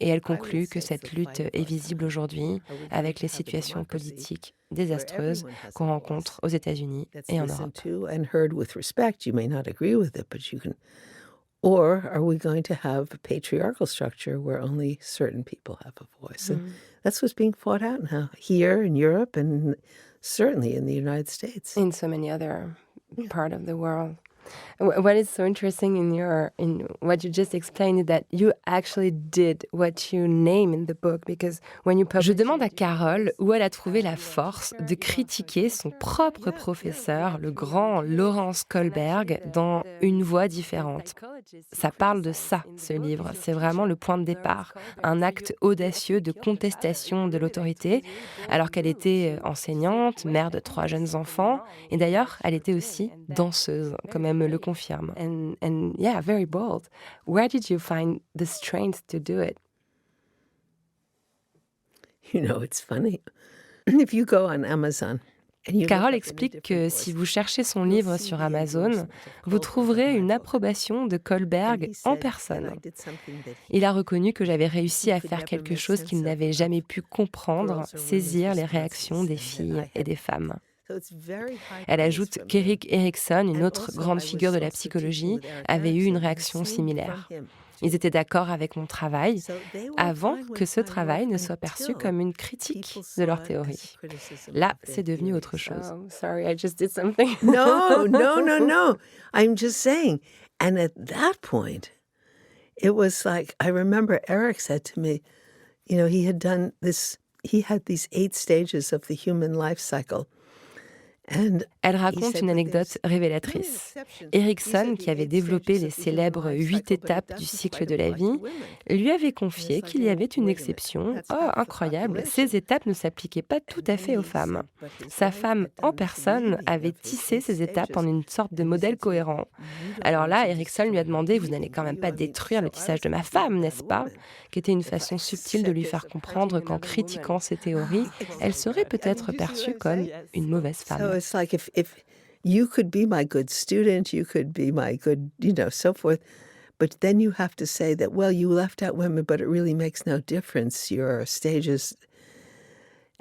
Et elle conclut que cette lutte est visible aujourd'hui avec les situations politiques désastreuses qu'on rencontre aux États-Unis et en Europe. Or are we going to have a patriarchal structure where only certain people have a voice? And that's what's being fought out now, here in Europe and certainly in the United States. In so many other parts of the world. What is so interesting in what you just explained is that you actually did what you name in the book, because when you publish. Je demande à Carole où elle a trouvé la force de critiquer son propre professeur, le grand Lawrence Kohlberg, dans Une voix différente. Ça parle de ça, ce livre. C'est vraiment le point de départ. Un acte audacieux de contestation de l'autorité, alors qu'elle était enseignante, mère de 3 jeunes enfants. Et d'ailleurs, elle était aussi danseuse, comme elle me le confirme. And yeah, very bold. Where did you find the strength to do it? It's funny. If you go on Amazon. Carole explique que si vous cherchez son livre sur Amazon, vous trouverez une approbation de Kohlberg en personne. Il a reconnu que j'avais réussi à faire quelque chose qu'il n'avait jamais pu comprendre, saisir les réactions des filles et des femmes. Elle ajoute qu'Erik Erikson, une autre grande figure de la psychologie, avait eu une réaction similaire. Ils étaient d'accord avec mon travail avant que ce travail ne soit perçu comme une critique de leur théorie. Là, c'est devenu autre chose. Oh, sorry, I just did something. No. I'm just saying. And at that point, it was like, I remember Eric said to me, he had these 8 stages of the human life cycle. Elle raconte une anecdote révélatrice. Erikson, qui avait développé les célèbres 8 étapes du cycle de la vie, lui avait confié qu'il y avait une exception. Oh, incroyable, ces étapes ne s'appliquaient pas tout à fait aux femmes. Sa femme en personne avait tissé ces étapes en une sorte de modèle cohérent. Alors là, Erikson lui a demandé « Vous n'allez quand même pas détruire le tissage de ma femme, n'est-ce pas ?» qui était une façon subtile de lui faire comprendre qu'en critiquant ses théories, elle serait peut-être perçue comme une mauvaise femme. It's like if you could be my good student, you could be my good, so forth, but then you have to say that, well, you left out women, but it really makes no difference, your stages.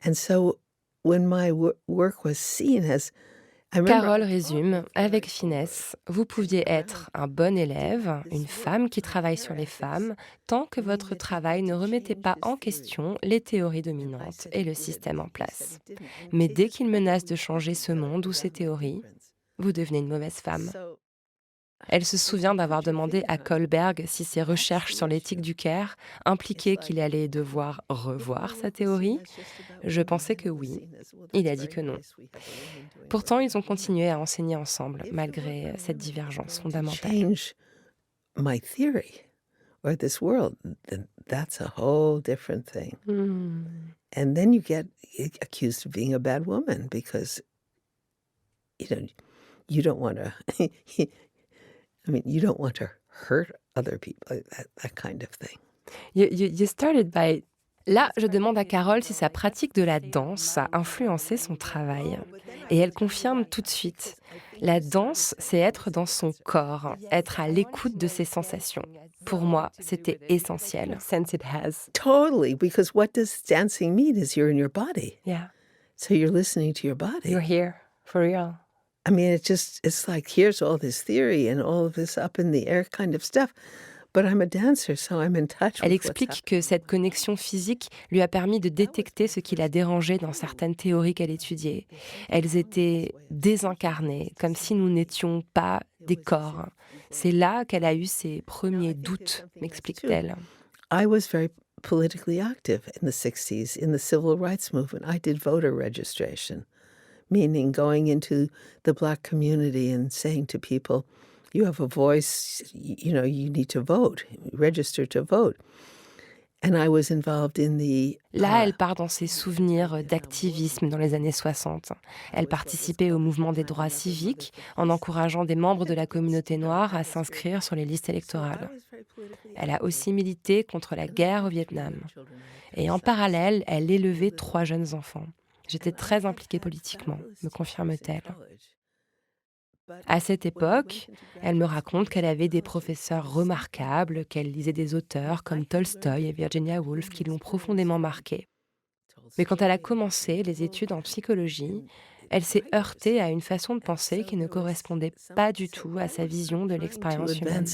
And so when my work was seen as... Carole résume, avec finesse, vous pouviez être un bon élève, une femme qui travaille sur les femmes, tant que votre travail ne remettait pas en question les théories dominantes et le système en place. Mais dès qu'il menace de changer ce monde ou ces théories, vous devenez une mauvaise femme. Elle se souvient d'avoir demandé à Kohlberg si ses recherches sur l'éthique du care impliquaient qu'il allait devoir revoir sa théorie. Je pensais que oui. Il a dit que non. Pourtant, ils ont continué à enseigner ensemble, malgré cette divergence fondamentale. Change my theory or this world, then that's a whole different thing. And then you get accused of being a bad woman because, you don't want to... you don't want to hurt other people, that kind of thing. You started by... Là, je demande à Carole si sa pratique de la danse a influencé son travail. Et elle confirme tout de suite. La danse, c'est être dans son corps, être à l'écoute de ses sensations. Pour moi, c'était essentiel. Sense it has. Totally, because what does dancing mean is you're in your body. Yeah. So you're listening to your body. You're here, for real. I mean, it's like, here's all this theory and all of this up in the air kind of stuff. But I'm a dancer, so I'm in touch Elle with what's explique que cette connexion physique lui a permis de détecter ce qui la dérangeait dans certaines théories qu'elle étudiait. Elles étaient désincarnées, comme si nous n'étions pas des corps. C'est là qu'elle a eu ses premiers doutes, m'explique-t-elle. I was very politically active in the 60s in the civil rights movement. I did voter registration, meaning going into the Black community and saying to people, you have a voice, you know, you need to vote, register to vote. And I was involved in the... Là, elle part dans ses souvenirs d'activisme dans les années 60. Elle participait au mouvement des droits civiques en encourageant des membres de la communauté noire à s'inscrire sur les listes électorales. Elle a aussi milité contre la guerre au Vietnam. Et en parallèle, elle élevait 3 jeunes enfants. J'étais très impliquée politiquement, me confirme-t-elle. À cette époque, elle me raconte qu'elle avait des professeurs remarquables, qu'elle lisait des auteurs comme Tolstoï et Virginia Woolf qui l'ont profondément marquée. Mais quand elle a commencé les études en psychologie, elle s'est heurtée à une façon de penser qui ne correspondait pas du tout à sa vision de l'expérience humaine.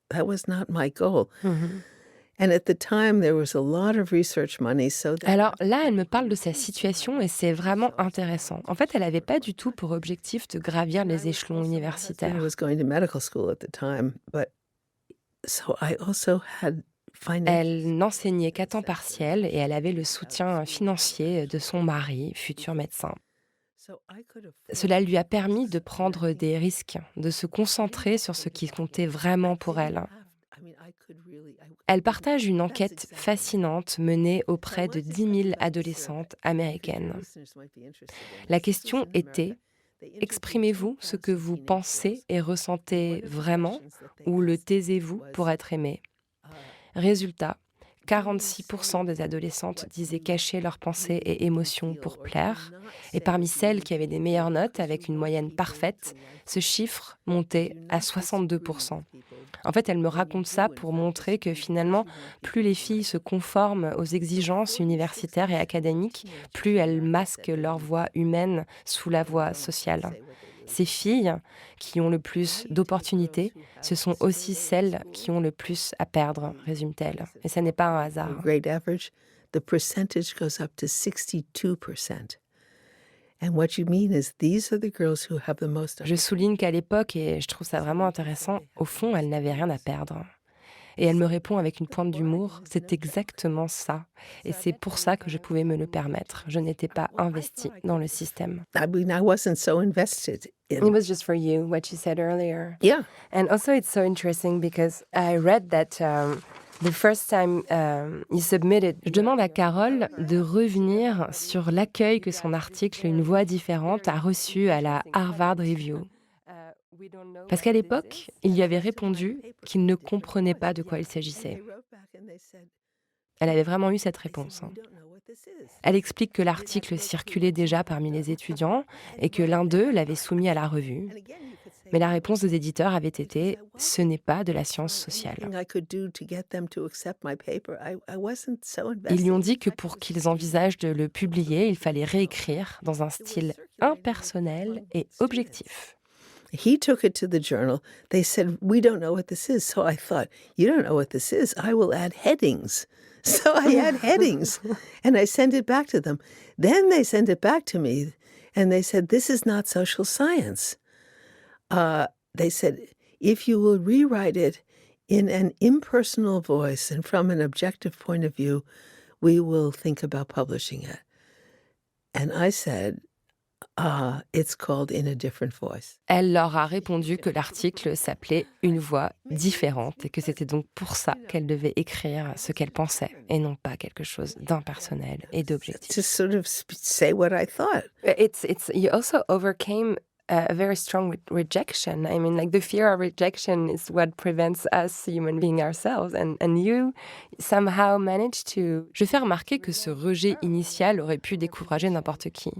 That was not my goal. And at the time, there was a lot of research money, so that... Alors là, elle me parle de sa situation et c'est vraiment intéressant. En fait, elle n'avait pas du tout pour objectif de gravir les échelons I universitaires. was going to medical school at the time, but so I also had Elle n'enseignait qu'à temps partiel et elle avait le soutien financier de son mari, futur médecin. Cela lui a permis de prendre des risques, de se concentrer sur ce qui comptait vraiment pour elle. Elle partage une enquête fascinante menée auprès de 10 000 adolescentes américaines. La question était: exprimez-vous ce que vous pensez et ressentez vraiment ou le taisez-vous pour être aimé? Résultat, 46% des adolescentes disaient cacher leurs pensées et émotions pour plaire, et parmi celles qui avaient des meilleures notes avec une moyenne parfaite, ce chiffre montait à 62%. En fait, elle me raconte ça pour montrer que finalement, plus les filles se conforment aux exigences universitaires et académiques, plus elles masquent leur voix humaine sous la voix sociale. Ces filles qui ont le plus d'opportunités, ce sont aussi celles qui ont le plus à perdre, résume-t-elle. Et ce n'est pas un hasard. Grade average, the percentage goes up to 62%. And what you mean is these are the girls who have the most... Je souligne qu'à l'époque, et je trouve ça vraiment intéressant, au fond, elle n'avait rien à perdre. Et elle me répond avec une pointe d'humour, c'est exactement ça. Et c'est pour ça que je pouvais me le permettre. Je n'étais pas investie dans le système. I mean, I wasn't so invested in... It was just for you, what you said earlier. Yeah. And also it's so interesting because I read that the first time you submitted... Je demande à Carole de revenir sur l'accueil que son article Une voix différente a reçu à la Harvard Review. Parce qu'à l'époque, il lui avait répondu qu'il ne comprenait pas de quoi il s'agissait. Elle avait vraiment eu cette réponse. Elle explique que l'article circulait déjà parmi les étudiants et que l'un d'eux l'avait soumis à la revue. Mais la réponse des éditeurs avait été « ce n'est pas de la science sociale ». Ils lui ont dit que pour qu'ils envisagent de le publier, il fallait réécrire dans un style impersonnel et objectif. He took it to the journal. They said, we don't know what this is. So I thought, you don't know what this is? I will add headings. So I add headings and I send it back to them. Then they send it back to me and they said, this is not social science. They said, if you will rewrite it in an impersonal voice and from an objective point of view, we will think about publishing it. And I said, it's called In a Different Voice. Elle leur a répondu que l'article s'appelait Une voix différente et que c'était donc pour ça qu'elle devait écrire ce qu'elle pensait et non pas quelque chose d'impersonnel et d'objectif. To sort of say what I thought. You also overcame a very strong rejection. I mean, like the fear of rejection is what prevents us human being ourselves. And you somehow managed to... Je fais remarquer que ce rejet initial aurait pu décourager n'importe qui.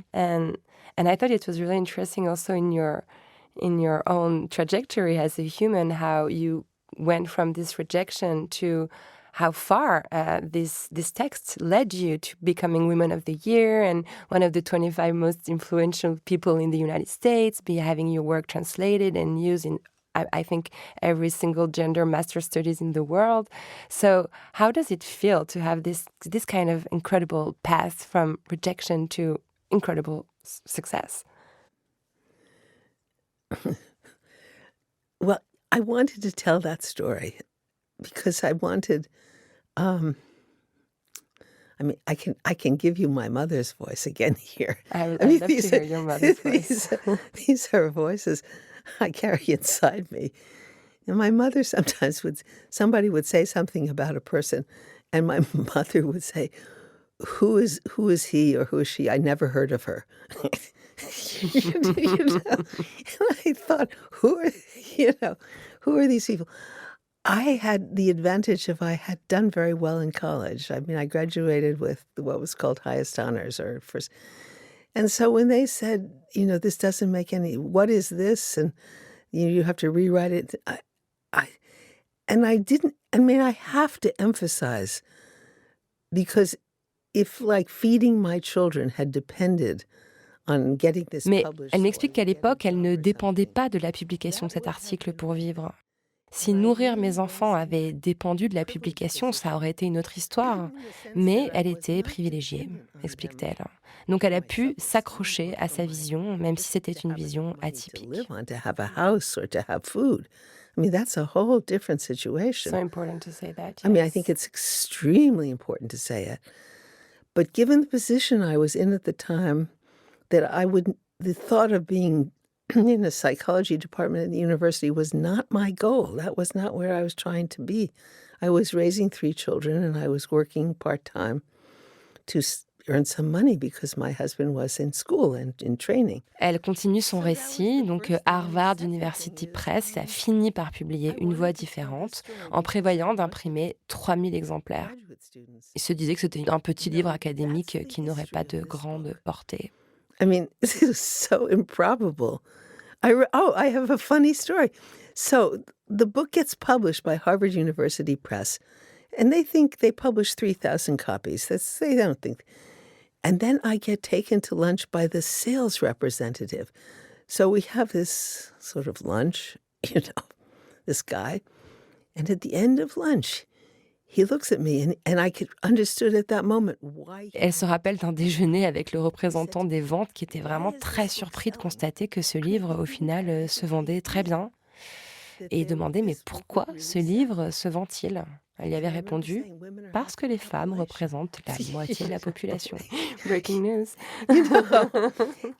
And I thought it was really interesting also in your own trajectory as a human, how you went from this rejection to how far this text led you to becoming Women of the Year and one of the 25 most influential people in the United States, having your work translated and used in, I think, every single gender master studies in the world. So how does it feel to have this kind of incredible path from rejection to incredible success? Well, I wanted to tell that story because I wanted, I mean, I can give you my mother's voice again here. I'd mean, love to hear your mother's voice. These are voices I carry inside me. And my mother sometimes somebody would say something about a person, and my mother would say, who is he or who is she? I never heard of her. you know? And I thought, who are these people? I had the advantage of I had done very well in college. I mean, I graduated with what was called highest honors or first. And so when they said, this doesn't make any, what is this? And you have to rewrite it. I have to emphasize, because if like feeding my children had depended on getting this Mais published. elle m'explique qu'à l'époque, elle ne dépendait pas de la publication de cet article pour vivre. Si nourrir mes enfants avait dépendu de la publication, ça aurait été une autre histoire. Mais elle était privilégiée, explique-t-elle. Donc elle a pu s'accrocher à sa vision, même si c'était une vision atypique. To have a house or to have food. I mean, that's a whole different situation. So important to say that. I mean, I yes. think it's extremely important to say it. But given the position I was in at the time, the thought of being in a psychology department at the university was not my goal. That was not where I was trying to be. I was raising 3 children and I was working part-time to earn some money because my husband was in school and in training. Elle continue son récit. Donc Harvard University Press a fini par publier Une voix différente en prévoyant d'imprimer 3000 exemplaires. Il se disait que c'était un petit livre académique qui n'aurait pas de grande portée. I mean, this is so improbable. I have a funny story. So the book gets published by Harvard University Press, and they think they publish 3,000 copies. They don't think. And then I get taken to lunch by the sales representative. So we have this sort of lunch, this guy. And at the end of lunch, he looks at me and I understood at that moment why. Elle se rappelle d'un déjeuner avec le représentant des ventes qui était vraiment très surpris de constater que ce livre, au final, se vendait très bien. Et il demandait, mais pourquoi ce livre se vend-il? Elle y avait répondu, parce que les femmes représentent la moitié de la population. Breaking news.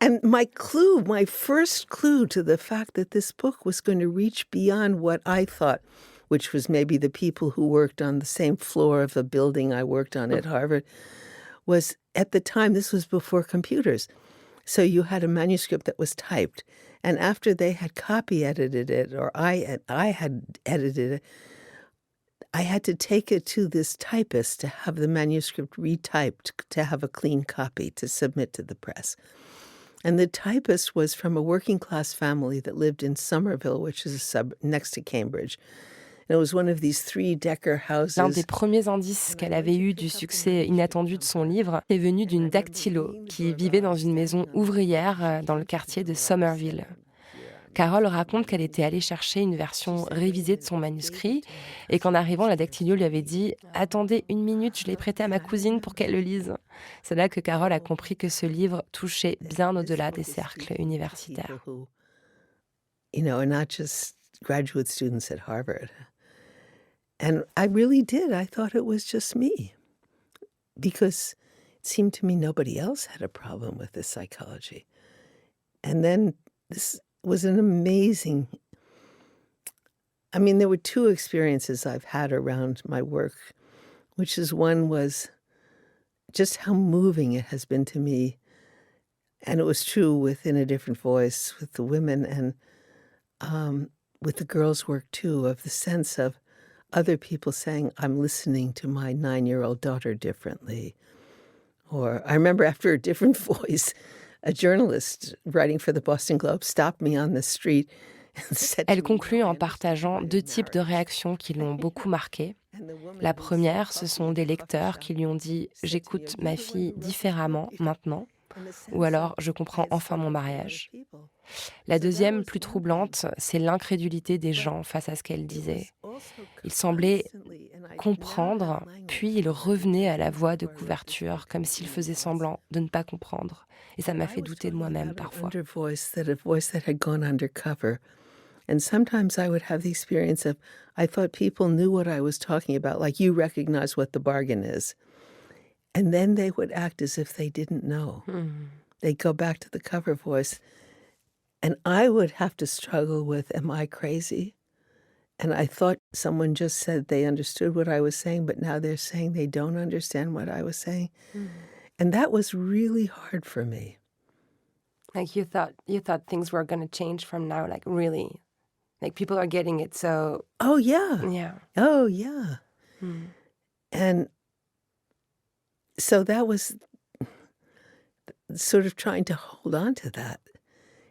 And my first clue to the fact that this book was going to reach beyond what I thought, which was maybe the people who worked on the same floor of the building I worked on at Harvard, was at the time, this was before computers. So you had a manuscript that was typed. And after they had copy edited it, or I had edited it, I had to take it to this typist to have the manuscript retyped, to have a clean copy to submit to the press. And the typist was from a working class family that lived in Somerville, which is a suburb next to Cambridge. And it was one of these 3-decker houses. L'un des premiers indices qu'elle avait eu du succès inattendu de son livre est venu d'une dactylo qui vivait dans une maison ouvrière dans le quartier de Somerville. Carole raconte qu'elle était allée chercher une version révisée de son manuscrit et qu'en arrivant, la dactylo lui avait dit « Attendez 1 minute, je l'ai prêté à ma cousine pour qu'elle le lise ». C'est là que Carole a compris que ce livre touchait bien au-delà des cercles universitaires. Are not just graduate students at Harvard. And I really did. I thought it was just me because it seemed to me nobody else had a problem with this psychology. And then this was an amazing, there were 2 experiences I've had around my work, which is one was just how moving it has been to me. And it was true within a different voice with the women and with the girls' work too, of the sense of other people saying, I'm listening to my 9-year-old daughter differently. Or I remember after a different voice, a journalist writing for the Boston Globe stopped me on the street Elle conclut en partageant 2 types de réactions qui l'ont beaucoup marquée. La première, ce sont des lecteurs qui lui ont dit « J'écoute ma fille différemment maintenant » ou alors « Je comprends enfin mon mariage ». La deuxième, plus troublante, c'est l'incrédulité des gens face à ce qu'elle disait. Ils semblaient comprendre, puis ils revenaient à la voix de couverture, comme s'ils faisaient semblant de ne pas comprendre. Et ça m'a fait douter de moi-même parfois. And sometimes I would have the experience of, I thought people knew what I was talking about, like you recognize what the bargain is. And then they would act as if they didn't know. They'd go back to the cover voice. And I would have to struggle with, am I crazy? And I thought someone just said they understood what I was saying, but now they're saying they don't understand what I was saying. And that was really hard for me. Like you thought things were going to change from now, like really. Like people are getting it, so... Oh, yeah. Yeah. Oh, yeah. And so that was sort of trying to hold on to that.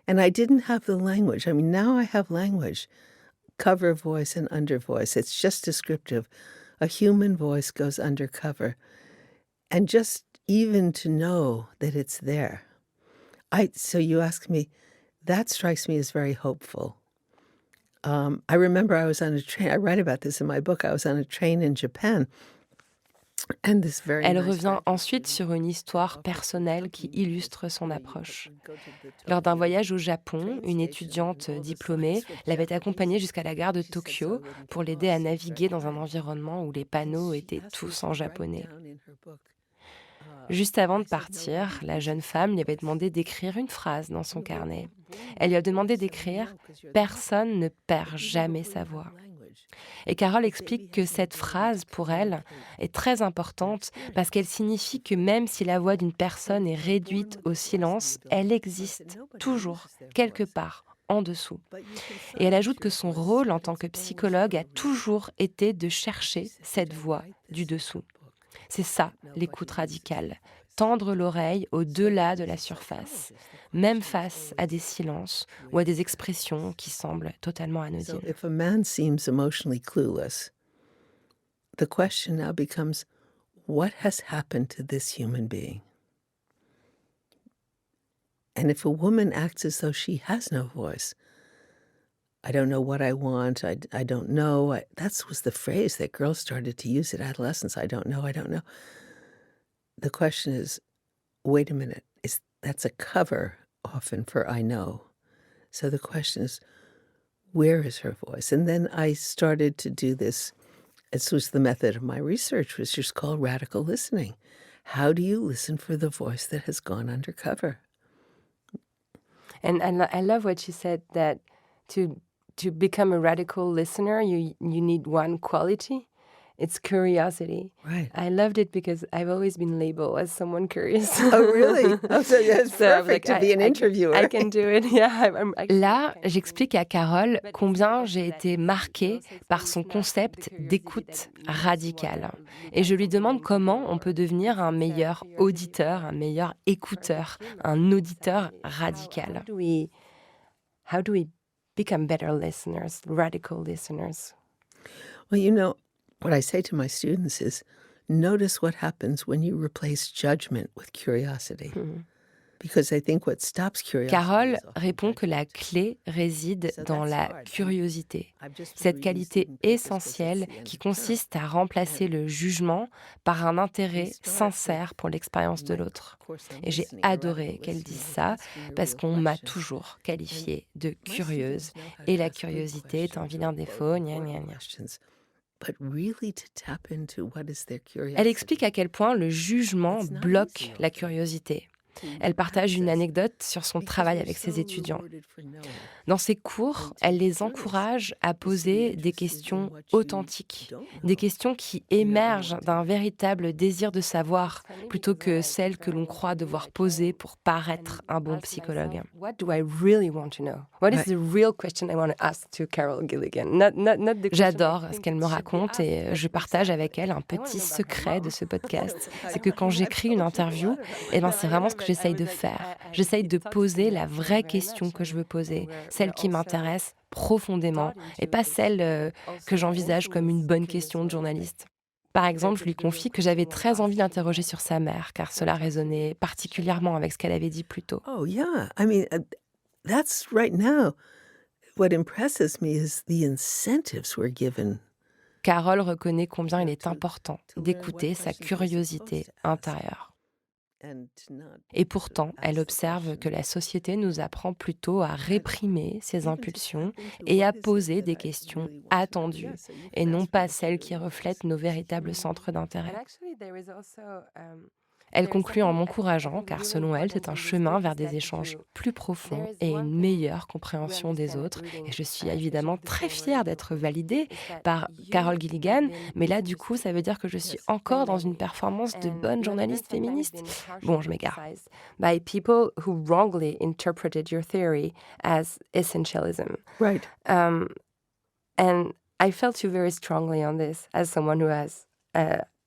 And I didn't have the language. I mean, now I have language, cover voice and under voice. It's just descriptive. A human voice goes under cover. And just even to know that it's there. So you ask me, that strikes me as very hopeful. I remember I was on a train. I write about this in my book. I was on a train in Japan. And this very Elle nice revient guy- ensuite sur une histoire personnelle qui illustre son approche. Lors d'un voyage au Japon, une étudiante diplômée l'avait accompagnée jusqu'à la gare de Tokyo pour l'aider à naviguer dans un environnement où les panneaux étaient tous en japonais. Juste avant de partir, la jeune femme lui avait demandé d'écrire une phrase dans son carnet. Elle lui a demandé d'écrire « Personne ne perd jamais sa voix ». Et Carole explique que cette phrase, pour elle, est très importante parce qu'elle signifie que même si la voix d'une personne est réduite au silence, elle existe toujours, quelque part, en dessous. Et elle ajoute que son rôle en tant que psychologue a toujours été de chercher cette voix du dessous. C'est ça, l'écoute radicale. Tendre l'oreille au-delà de la surface, même face à des silences ou à des expressions qui semblent totalement So anodines. if a man seems emotionally clueless, the question now becomes, what has happened to this human being? And if a woman acts as though she has no voice, I don't know what I want, I don't know. That was the phrase that girls started to use at adolescence. I don't know, I don't know. The question is, wait a minute, that's a cover often for I know. So the question is, where is her voice? And then I started to do this. This was the method of my research, which is called radical listening. How do you listen for the voice that has gone undercover? And I love what you said, that to become a radical listener, you need one quality. It's curiosity. Right. I loved it because I've always been labeled as someone curious. Oh, really? Oh, so it's So I'm perfect like, to be an interviewer. I can do it. Yeah. Là, j'explique à Carole combien j'ai été marquée par son concept d'écoute radicale. Et je lui demande comment on peut devenir un meilleur auditeur, un meilleur écouteur, un auditeur radical. How do we become better listeners, radical listeners? Well, you know, what I say to my students is, notice what happens when you replace judgment with curiosity. Because I think what stops curiosity Carole is often répond que la clé réside dans la curiosité, cette qualité essentielle qui consiste à remplacer le jugement par un intérêt sincère pour l'expérience de l'autre. Et j'ai adoré qu'elle dise ça parce qu'on m'a toujours qualifiée de curieuse et la curiosité est un vilain défaut, gna gna gna. But really to tap into what is their curiosity. Elle explique à quel point le jugement bloque la curiosité. Elle partage une anecdote sur son travail avec ses étudiants. Dans ses cours, elle les encourage à poser des questions authentiques, des questions qui émergent d'un véritable désir de savoir, plutôt que celles que l'on croit devoir poser pour paraître un bon psychologue. What do I really want to know? What is the real question I want to ask to Carol Gilligan? Not the question J'adore I ce think qu'elle me should be raconte asked, et but je to partage decide. avec elle un I wanna petit know about her secret mom. de ce podcast. C'est que quand j'écris une interview, c'est vraiment ce que j'essaye de faire. J'essaye de poser la vraie question que je veux poser, celle qui m'intéresse profondément, et pas celle que j'envisage comme une bonne question de journaliste. Par exemple, je lui confie que j'avais très envie d'interroger sur sa mère, car cela résonnait particulièrement avec ce qu'elle avait dit plus tôt. Oh, yeah. I mean, that's right now. What impresses me is the incentives we're given. Carole reconnaît combien il est important d'écouter sa curiosité intérieure. Et pourtant, elle observe que la société nous apprend plutôt à réprimer ses impulsions et à poser des questions attendues, et non pas celles qui reflètent nos véritables centres d'intérêt. Elle conclut en m'encourageant, car selon elle, c'est un chemin vers des échanges plus profonds et une meilleure compréhension des autres. Et je suis évidemment très fière d'être validée par Carole Gilligan, mais là, du coup, ça veut dire que je suis encore dans une performance de bonne journaliste féministe. Bon, je m'égare. By people who wrongly interpreted your theory as essentialism. Right. And I felt you very strongly on this as someone who has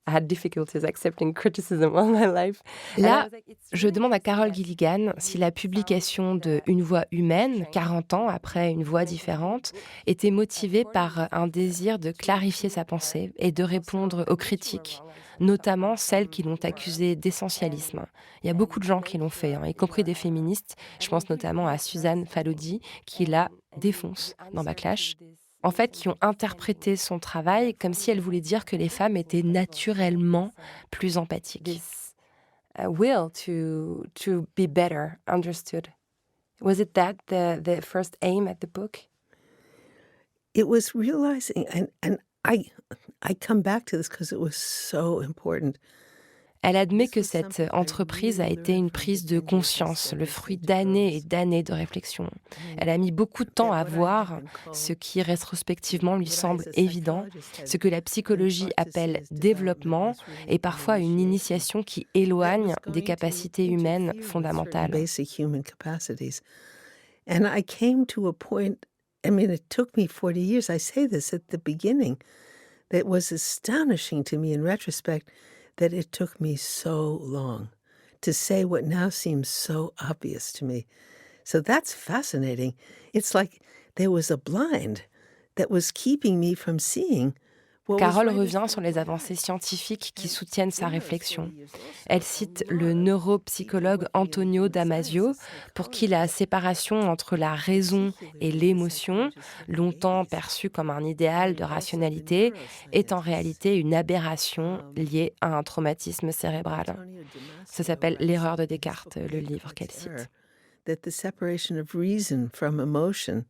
had difficulties accepting criticism all my life. Là, je demande à Carole Gilligan si la publication de Une voix humaine, 40 ans après Une voix différente, était motivée par un désir de clarifier sa pensée et de répondre aux critiques, notamment celles qui l'ont accusée d'essentialisme. Il y a beaucoup de gens qui l'ont fait, y compris des féministes. Je pense notamment à Suzanne Faludi, qui la défonce dans Backlash. En fait, qui ont interprété son travail comme si elle voulait dire que les femmes étaient naturellement plus empathiques. This will to be better understood. Was it that the first aim at the book? It was realizing, and I come back to this because it was so important. Elle admet que cette entreprise a été une prise de conscience, le fruit d'années et d'années de réflexion. Elle a mis beaucoup de temps à voir ce qui rétrospectivement lui semble évident, ce que la psychologie appelle développement et parfois une initiation qui éloigne des capacités humaines fondamentales. Basic human capacities. And I came to a point, I mean, it took me 40 years, I say this at the beginning, that was astonishing to me in retrospect, that it took me so long to say what now seems so obvious to me. So that's fascinating. It's like there was a blind that was keeping me from seeing. Carole revient sur les avancées scientifiques qui soutiennent sa réflexion. Elle cite le neuropsychologue Antonio Damasio, pour qui la séparation entre la raison et l'émotion, longtemps perçue comme un idéal de rationalité, est en réalité une aberration liée à un traumatisme cérébral. Ça s'appelle L'erreur de Descartes, le livre qu'elle cite. That the separation of reason from emotion,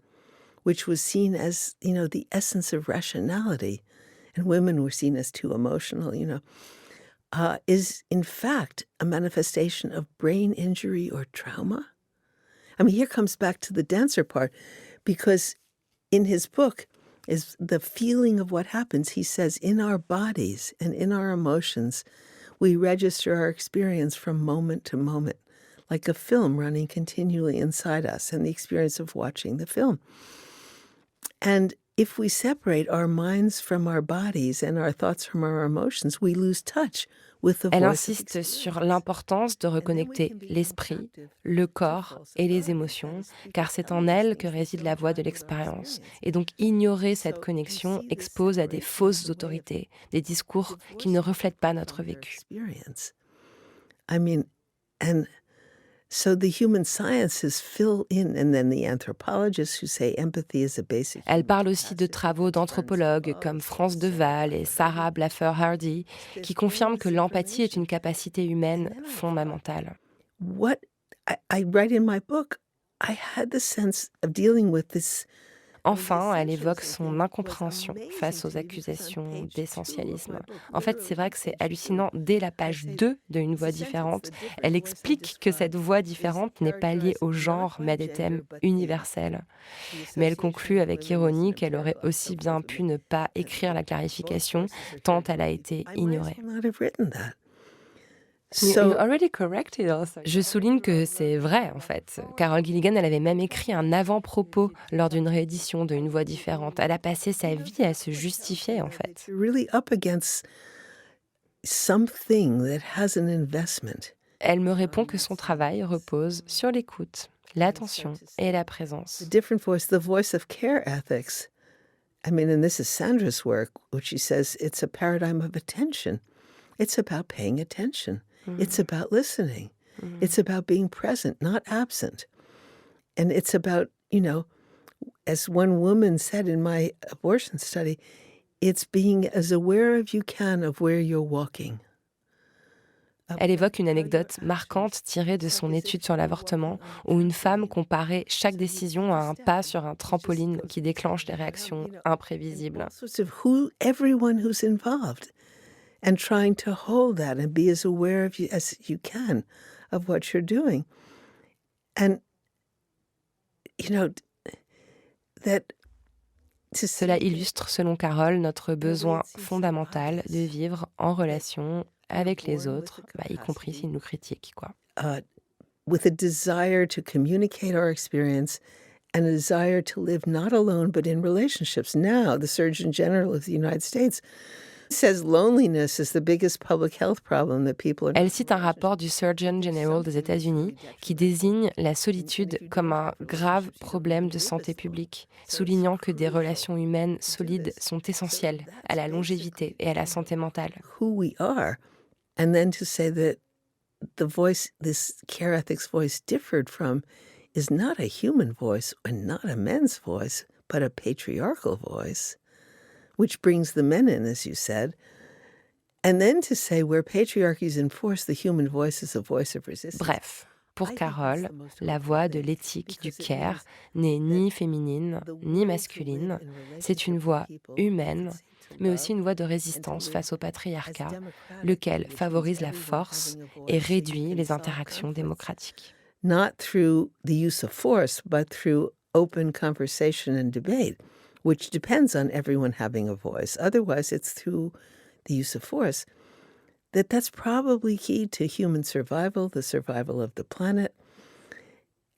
which was seen as, the essence of rationality, and women were seen as too emotional, is in fact a manifestation of brain injury or trauma. I mean, here comes back to the dancer part, because in his book is the feeling of what happens. He says, in our bodies and in our emotions, we register our experience from moment to moment, like a film running continually inside us, and the experience of watching the film. And if we separate our minds from our bodies and our thoughts from our emotions, we lose touch with the voice. Elle insiste sur l'importance de reconnecter l'esprit, le corps et les émotions, car c'est en elles que réside la voie de l'expérience. Et donc ignorer cette connexion expose à des fausses autorités, des discours qui ne reflètent pas notre vécu. I mean, and so the human sciences fill in, and then the anthropologists who say empathy is a basic. Elle parle aussi de travaux d'anthropologues comme France Deval et Sarah Blaffer-Hardy, qui confirment que l'empathie est une capacité humaine fondamentale. What I write in my book, I had the sense of dealing with this. Enfin, elle évoque son incompréhension face aux accusations d'essentialisme. En fait, c'est vrai que c'est hallucinant. Dès la page 2 de Une voix différente, elle explique que cette voix différente n'est pas liée au genre, mais à des thèmes universels. Mais elle conclut avec ironie qu'elle aurait aussi bien pu ne pas écrire la clarification, tant elle a été ignorée. Je souligne que c'est vrai, en fait. Carole Gilligan, elle avait même écrit un avant-propos lors d'une réédition de Une voix différente. Elle a passé sa vie à se justifier, en fait. Elle me répond que son travail repose sur l'écoute, l'attention et la présence. The different voice, the voice of care ethics. I mean, and this is Sandra's work, which she says it's a paradigm of attention. It's about paying attention. It's about listening. It's about being present, not absent. And it's about, as one woman said in my abortion study, it's being as aware as you can of where you're walking. Elle évoque une anecdote marquante tirée de son étude sur l'avortement, où une femme comparait chaque décision à un pas sur un trampoline qui déclenche des réactions imprévisibles. Sorts of everyone who's involved, and trying to hold that and be as aware of you as you can of what you're doing. And, that Cela illustre, selon Carole, notre besoin fondamental de vivre en relation avec les autres, y compris s'ils nous critiquent, quoi. With a desire to communicate our experience and a desire to live not alone but in relationships. Now, the Surgeon General of the United States says loneliness is the biggest public health problem that people are... Elle cite un rapport du Surgeon General des États-Unis qui désigne la solitude comme un grave problème de santé publique, soulignant que des relations humaines solides sont essentielles à la longévité et à la santé mentale. Who we are, and then to say that the voice, this care ethics voice differed from, is not a human voice and not a men's voice, but a patriarchal voice, which brings the men in, as you said. And then to say where patriarchy is enforced, the human voice is a voice of resistance. Bref, pour Carole, la voix de l'éthique du care n'est ni féminine ni masculine, c'est une voix humaine, mais aussi une voie de résistance face au patriarcat, lequel favorise la force et réduit les interactions démocratiques. Not through the use of force, but through open conversation and debate, which depends on everyone having a voice. Otherwise, it's through the use of force. That's probably key to human survival, the survival of the planet.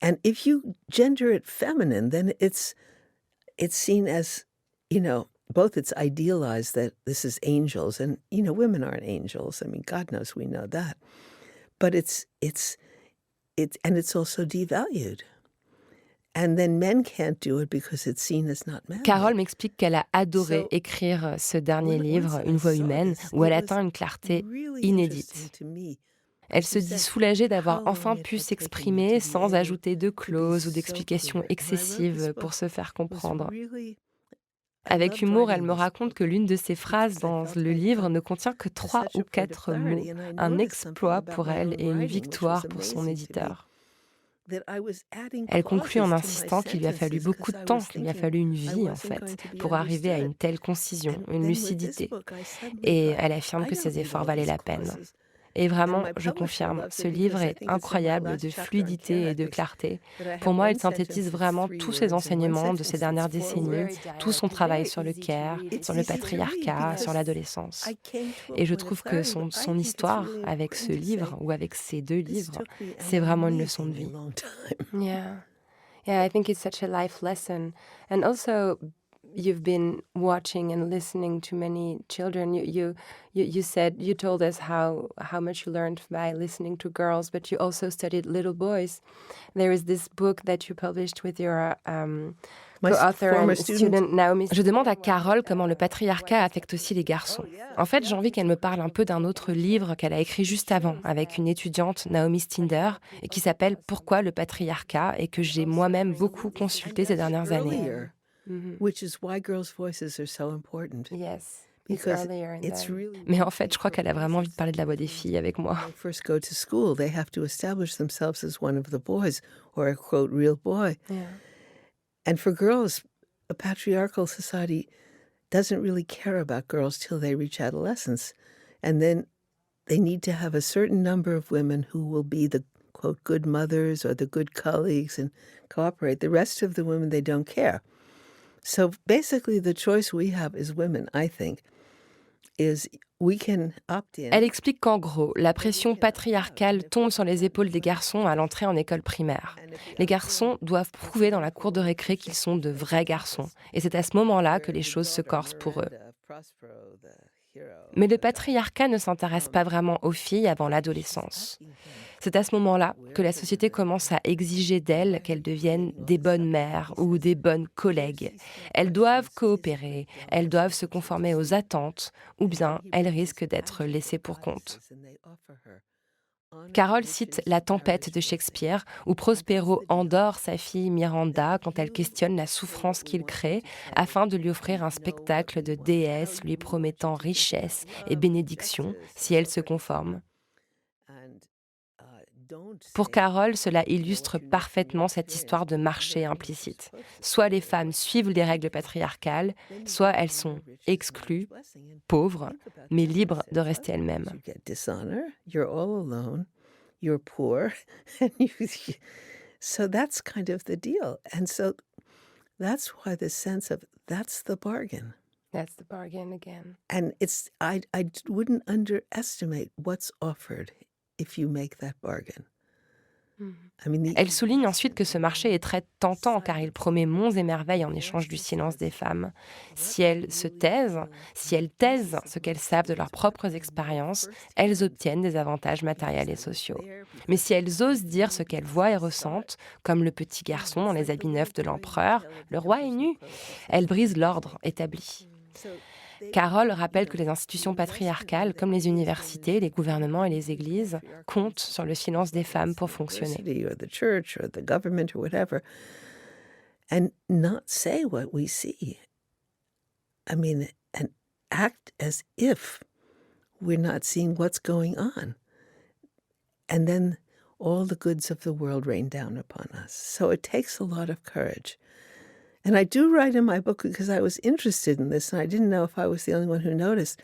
And if you gender it feminine, then it's seen as, both it's idealized that this is angels, and, women aren't angels. I mean, God knows we know that. But it's also devalued. And then men can't do it because it's seen as not men. Carole m'explique qu'elle a adoré écrire ce dernier livre, Une voix humaine, où elle atteint une clarté inédite. Elle se dit soulagée d'avoir enfin pu s'exprimer sans ajouter de clauses ou d'explications excessives pour se faire comprendre. Avec humour, elle me raconte que l'une de ses phrases dans le livre ne contient que 3 ou 4 mots, un exploit pour elle et une victoire pour son éditeur. Elle conclut en insistant qu'il lui a fallu beaucoup de temps, qu'il lui a fallu une vie en fait, pour arriver à une telle concision, une lucidité. Et elle affirme que ses efforts valaient la peine. Et vraiment, je confirme, ce livre est incroyable de fluidité et de clarté. Pour moi, il synthétise vraiment tous ses enseignements de ces dernières décennies, tout son travail sur le care, sur le patriarcat, sur l'adolescence. Et je trouve que son histoire avec ce livre, ou avec ces 2 livres, c'est vraiment une leçon de vie. Yeah, I think it's such a life lesson. And also, you've been watching and listening to many children. You said, you told us how much you learned by listening to girls, but you also studied little boys. There is this book that you published with your co-author and student Naomi. Je demande à Carole comment le patriarcat affecte aussi les garçons. En fait, j'ai envie qu'elle me parle un peu d'un autre livre qu'elle a écrit juste avant avec une étudiante, Naomi Stinder, et qui s'appelle Pourquoi le patriarcat, et que j'ai moi-même beaucoup consulté ces dernières années. Which is why girls' voices are so important. Yes. Because it's really... Mais en fait, je crois qu'elle a vraiment envie de parler de la voix des filles avec moi. When they first go to school, they have to establish themselves as one of the boys, or a, quote, real boy. Yeah. And for girls, a patriarchal society doesn't really care about girls till they reach adolescence. And then they need to have a certain number of women who will be the, quote, good mothers or the good colleagues and cooperate. The rest of the women, they don't care. So basically, the choice we have as women, I think, is we can opt in. Elle explique qu'en gros, la pression patriarcale tombe sur les épaules des garçons à l'entrée en école primaire. Les garçons doivent prouver dans la cour de récré qu'ils sont de vrais garçons. Et c'est à ce moment-là que les choses se corsent pour eux. Mais le patriarcat ne s'intéresse pas vraiment aux filles avant l'adolescence. C'est à ce moment-là que la société commence à exiger d'elles qu'elles deviennent des bonnes mères ou des bonnes collègues. Elles doivent coopérer, elles doivent se conformer aux attentes, ou bien elles risquent d'être laissées pour compte. Carole cite La Tempête de Shakespeare, où Prospero endort sa fille Miranda quand elle questionne la souffrance qu'il crée, afin de lui offrir un spectacle de déesse lui promettant richesse et bénédiction si elle se conforme. Pour Carole, cela illustre parfaitement cette histoire de marché implicite. Soit les femmes suivent les règles patriarcales, soit elles sont exclues, pauvres, mais libres de rester elles-mêmes. You get dishonor, you're all alone, you're poor, and so that's kind of the deal. And so that's why the sense of that's the bargain. That's the bargain again. And I wouldn't underestimate what's offered if you make that bargain. I mean, Elle souligne ensuite que ce marché est très tentant car il promet monts et merveilles en échange du silence des femmes. Si elles se taisent, si elles taisent ce qu'elles savent de leurs propres expériences, elles obtiennent des avantages matériels et sociaux. Mais si elles osent dire ce qu'elles voient et ressentent, comme le petit garçon dans les habits neufs de l'empereur, le roi est nu, elles brisent l'ordre établi. Carole rappelle que les institutions patriarcales, comme les universités, les gouvernements et les églises, comptent sur le silence des femmes pour fonctionner. or the church or the government or whatever, and not say what we see. I mean, and act as if we're not seeing what's going on. And then all the goods of the world rain down upon us. So it takes a lot of courage. And I do write in my book, because I was interested in this, and I didn't know if I was the only one who noticed,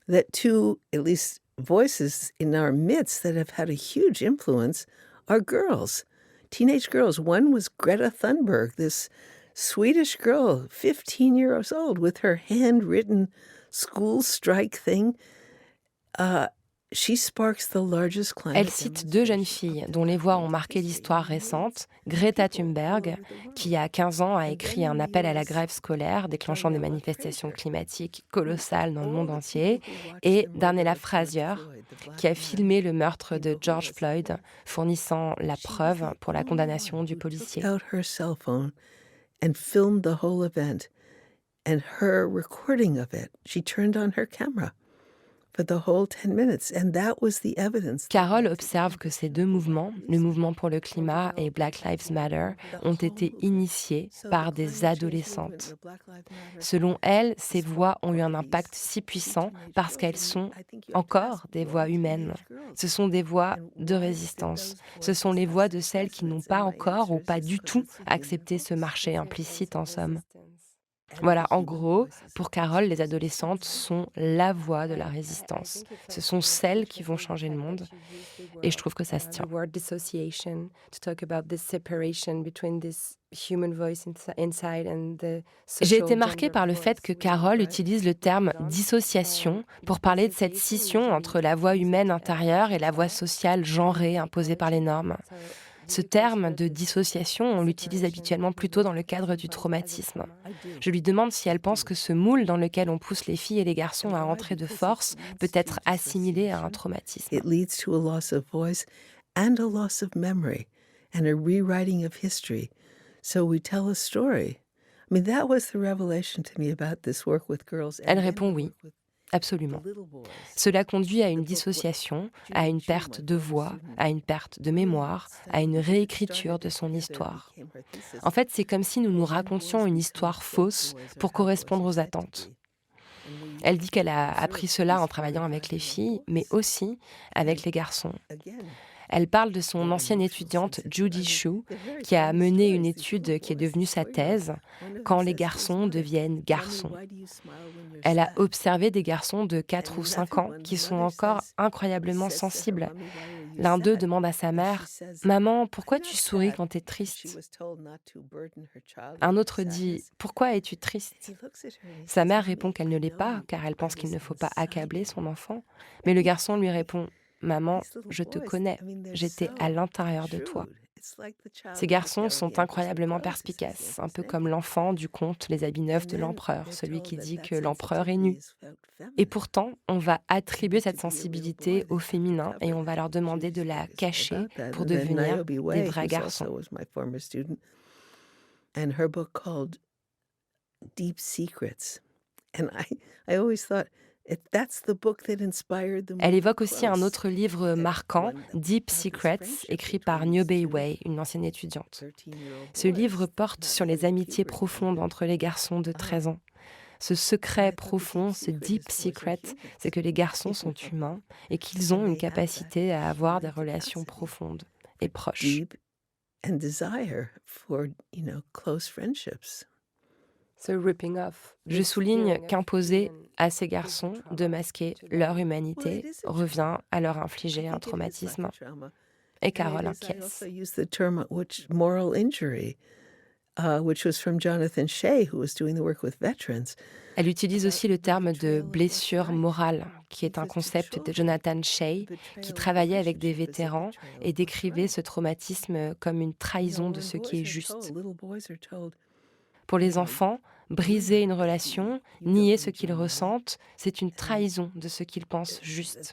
that two, at least, voices in our midst that have had a huge influence are girls, teenage girls. One was Greta Thunberg, this Swedish girl, 15 years old, with her handwritten school strike thing. She sparks the largest climate Elle cite deux jeunes filles dont les voix ont marqué l'histoire récente, Greta Thunberg, qui à 15 ans a écrit un appel à la grève scolaire déclenchant des manifestations climatiques colossales dans le monde entier, et Darnella Frazier, qui a filmé le meurtre de George Floyd, fournissant la preuve pour la condamnation du policier. out her cell phone and filmed the whole event. And her recording of it, she turned on her camera for the whole 10 minutes. And that was the evidence. Carole observe que ces deux mouvements, le mouvement pour le climat et Black Lives Matter, ont été initiés par des adolescentes. Selon elle, ces voix ont eu un impact si puissant parce qu'elles sont encore des voix humaines. Ce sont des voix de résistance. Ce sont les voix de celles qui n'ont pas encore ou pas du tout accepté ce marché implicite, en somme. Voilà, en gros, pour Carole, les adolescentes sont la voix de la résistance. Ce sont celles qui vont changer le monde. Et je trouve que ça se tient. J'ai été marquée par le fait que Carole utilise le terme dissociation pour parler de cette scission entre la voix humaine intérieure et la voix sociale genrée imposée par les normes. Ce terme de dissociation, on l'utilise habituellement plutôt dans le cadre du traumatisme. Je lui demande si elle pense que ce moule dans lequel on pousse les filles et les garçons à entrer de force peut être assimilé à un traumatisme. It leads to a loss of voice and a loss of memory and a rewriting of history. So we tell a story. I mean, that was the revelation to me about this work with girls. Elle répond oui. Absolument. Cela conduit à une dissociation, à une perte de voix, à une perte de mémoire, à une réécriture de son histoire. En fait, c'est comme si nous nous racontions une histoire fausse pour correspondre aux attentes. Elle dit qu'elle a appris cela en travaillant avec les filles, mais aussi avec les garçons. Elle parle de son ancienne étudiante Judy Shu, qui a mené une étude qui est devenue sa thèse, Quand les garçons deviennent garçons. Elle a observé des garçons de 4 ou 5 ans qui sont encore incroyablement sensibles. L'un d'eux demande à sa mère « Maman, pourquoi tu souris quand tu es triste ?» Un autre dit « Pourquoi es-tu triste ?» Sa mère répond qu'elle ne l'est pas, car elle pense qu'il ne faut pas accabler son enfant. Mais le garçon lui répond « Maman, je te connais, j'étais à l'intérieur de toi. » Ces garçons sont incroyablement perspicaces, un peu comme l'enfant du conte Les habits neufs de l'empereur, celui qui dit que l'empereur est nu. Et pourtant, on va attribuer cette sensibilité au féminin et on va leur demander de la cacher pour devenir des vrais garçons. And her book called Deep Secrets. And I always thought that's the book that inspired the Elle movie évoque aussi un Close. autre livre marquant, Deep Secrets, écrit par Niobei Wei, une ancienne étudiante. Ce livre porte sur les amitiés profondes entre les garçons de 13 ans. Ce secret profond, ce deep secret, c'est que les garçons sont humains et qu'ils ont une capacité à avoir des relations profondes et proches. Deep and desire for, close friendships. Je souligne qu'imposer à ces garçons de masquer leur humanité revient à leur infliger un traumatisme. Et Carole acquiesce. I use the term moral injury, which was from Jonathan Shea, who was doing the work with veterans. Elle utilise aussi le terme de blessure morale, qui est un concept de Jonathan Shea, qui travaillait avec des vétérans et décrivait ce traumatisme comme une trahison de ce qui est juste. Pour les enfants, briser une relation, nier ce qu'ils ressentent, c'est une trahison de ce qu'ils pensent juste.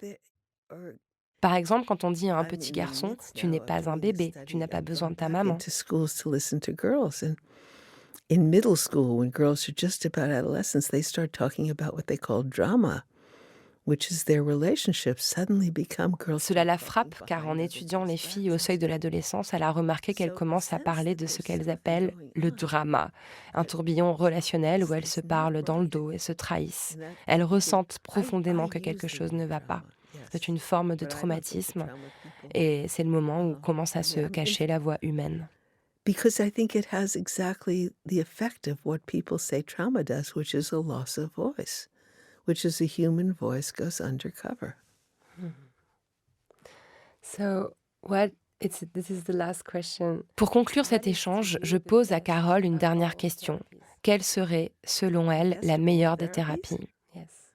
Par exemple, quand on dit à un petit garçon « tu n'es pas un bébé, tu n'as pas besoin de ta maman », in middle school, when girls are just about adolescence, they start talking about what they call drama, which is their relationships suddenly become girls. cela la frappe car en étudiant les filles au seuil de l'adolescence, elle a remarqué qu'elles commencent à parler de ce qu'elles appellent le drama, un tourbillon relationnel où elles se parlent dans le dos et se trahissent. Elles ressentent profondément que quelque chose ne va pas. C'est une forme de traumatisme et c'est le moment où commence à se cacher la voix humaine. Because I think it has exactly the effect of what people say trauma does, which is a loss of voice, which is a human voice goes undercover. This is the last question. Pour conclure cet échange, je pose à Carole une dernière question. Quelle serait, selon elle, la meilleure des thérapies? Yes.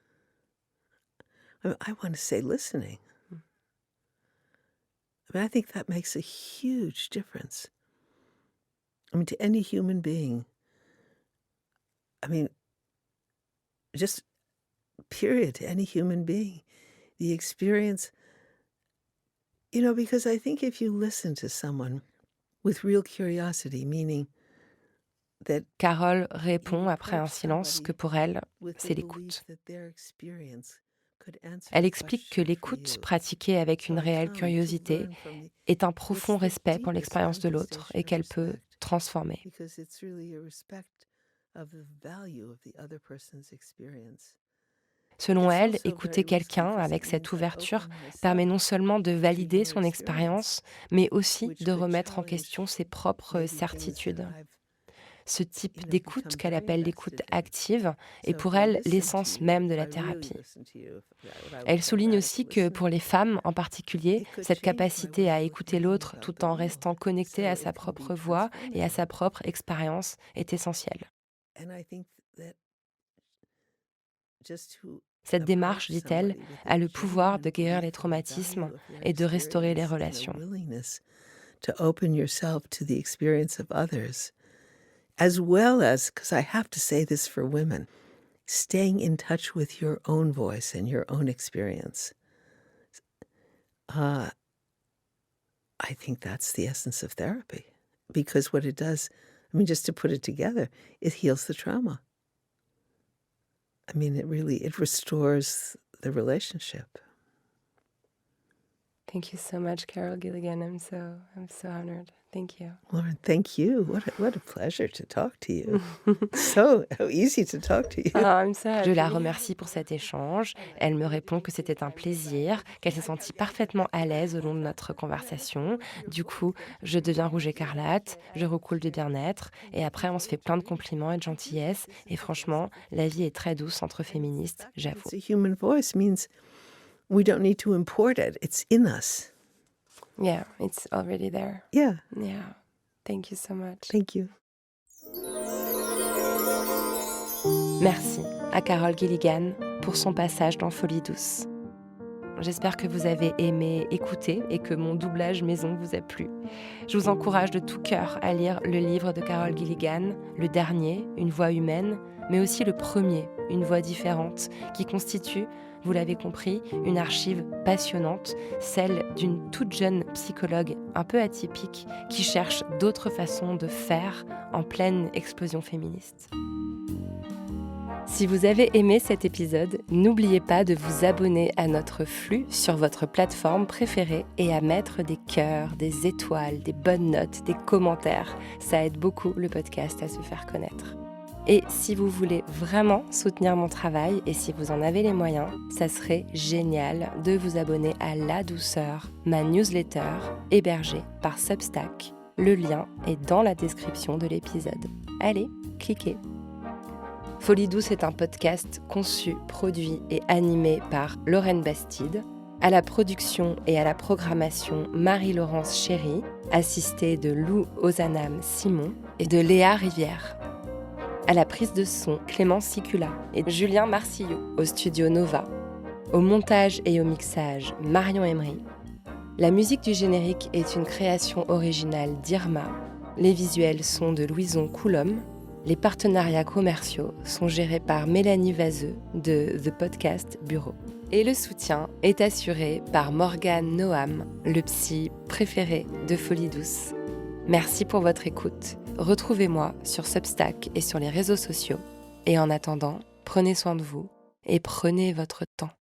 I want to say listening. I think that makes a huge difference. To any human being, just period, to any human being, the experience, because I think if you listen to someone with real curiosity, meaning that Carole répond après un silence que pour elle, c'est l'écoute. Elle explique que l'écoute pratiquée avec une réelle curiosité est un profond respect pour l'expérience de l'autre et qu'elle peut transformer. Selon elle, écouter quelqu'un avec cette ouverture permet non seulement de valider son expérience, mais aussi de remettre en question ses propres certitudes. Ce type d'écoute, qu'elle appelle l'écoute active, est pour elle l'essence même de la thérapie. Elle souligne aussi que pour les femmes en particulier, cette capacité à écouter l'autre tout en restant connectée à sa propre voix et à sa propre expérience est essentielle. Cette démarche, dit-elle, a le pouvoir de guérir les traumatismes et de restaurer les relations. As well as, because I have to say this for women, staying in touch with your own voice and your own experience. I think that's the essence of therapy. Because what it does, just to put it together, it heals the trauma. It restores the relationship. Thank you so much, Carole Gilligan. I'm so honored. Thank you. Lauren, thank you. What a pleasure to talk to you. So easy to talk to you. I'm so happy. Je la remercie pour cet échange. Elle me répond que c'était un plaisir, qu'elle s'est sentie parfaitement à l'aise au long de notre conversation. Du coup, je deviens rouge écarlate, je recoule de bien-être, et après on se fait plein de compliments et de gentillesse. Et franchement, la vie est très douce entre féministes, j'avoue. It's a human voice means we don't need to import it. It's in us. Yeah, it's already there. Yeah. Yeah. Thank you so much. Thank you. Merci à Carole Gilligan pour son passage dans Folie douce. J'espère que vous avez aimé écouter et que mon doublage maison vous a plu. Je vous encourage de tout cœur à lire le livre de Carol Gilligan, le dernier, Une voix humaine, mais aussi le premier, Une voix différente, qui constitue, vous l'avez compris, une archive passionnante, celle d'une toute jeune psychologue un peu atypique qui cherche d'autres façons de faire en pleine explosion féministe. Si vous avez aimé cet épisode, n'oubliez pas de vous abonner à notre flux sur votre plateforme préférée et à mettre des cœurs, des étoiles, des bonnes notes, des commentaires. Ça aide beaucoup le podcast à se faire connaître. Et si vous voulez vraiment soutenir mon travail et si vous en avez les moyens, ça serait génial de vous abonner à La Douceur, ma newsletter hébergée par Substack. Le lien est dans la description de l'épisode. Allez, cliquez. Folie douce est un podcast conçu, produit et animé par Lorraine Bastide. À la production et à la programmation, Marie-Laurence Chéry, assistée de Lou Ozanam Simon et de Léa Rivière. À la prise de son, Clémence Sicula et Julien Marcillot au studio Nova. Au montage et au mixage, Marion Emery. La musique du générique est une création originale d'Irma. Les visuels sont de Louison Coulombe. Les partenariats commerciaux sont gérés par Mélanie Vaseux de The Podcast Bureau. Et le soutien est assuré par Morgane Noam, le psy préféré de Folie douce. Merci pour votre écoute. Retrouvez-moi sur Substack et sur les réseaux sociaux. Et en attendant, prenez soin de vous et prenez votre temps.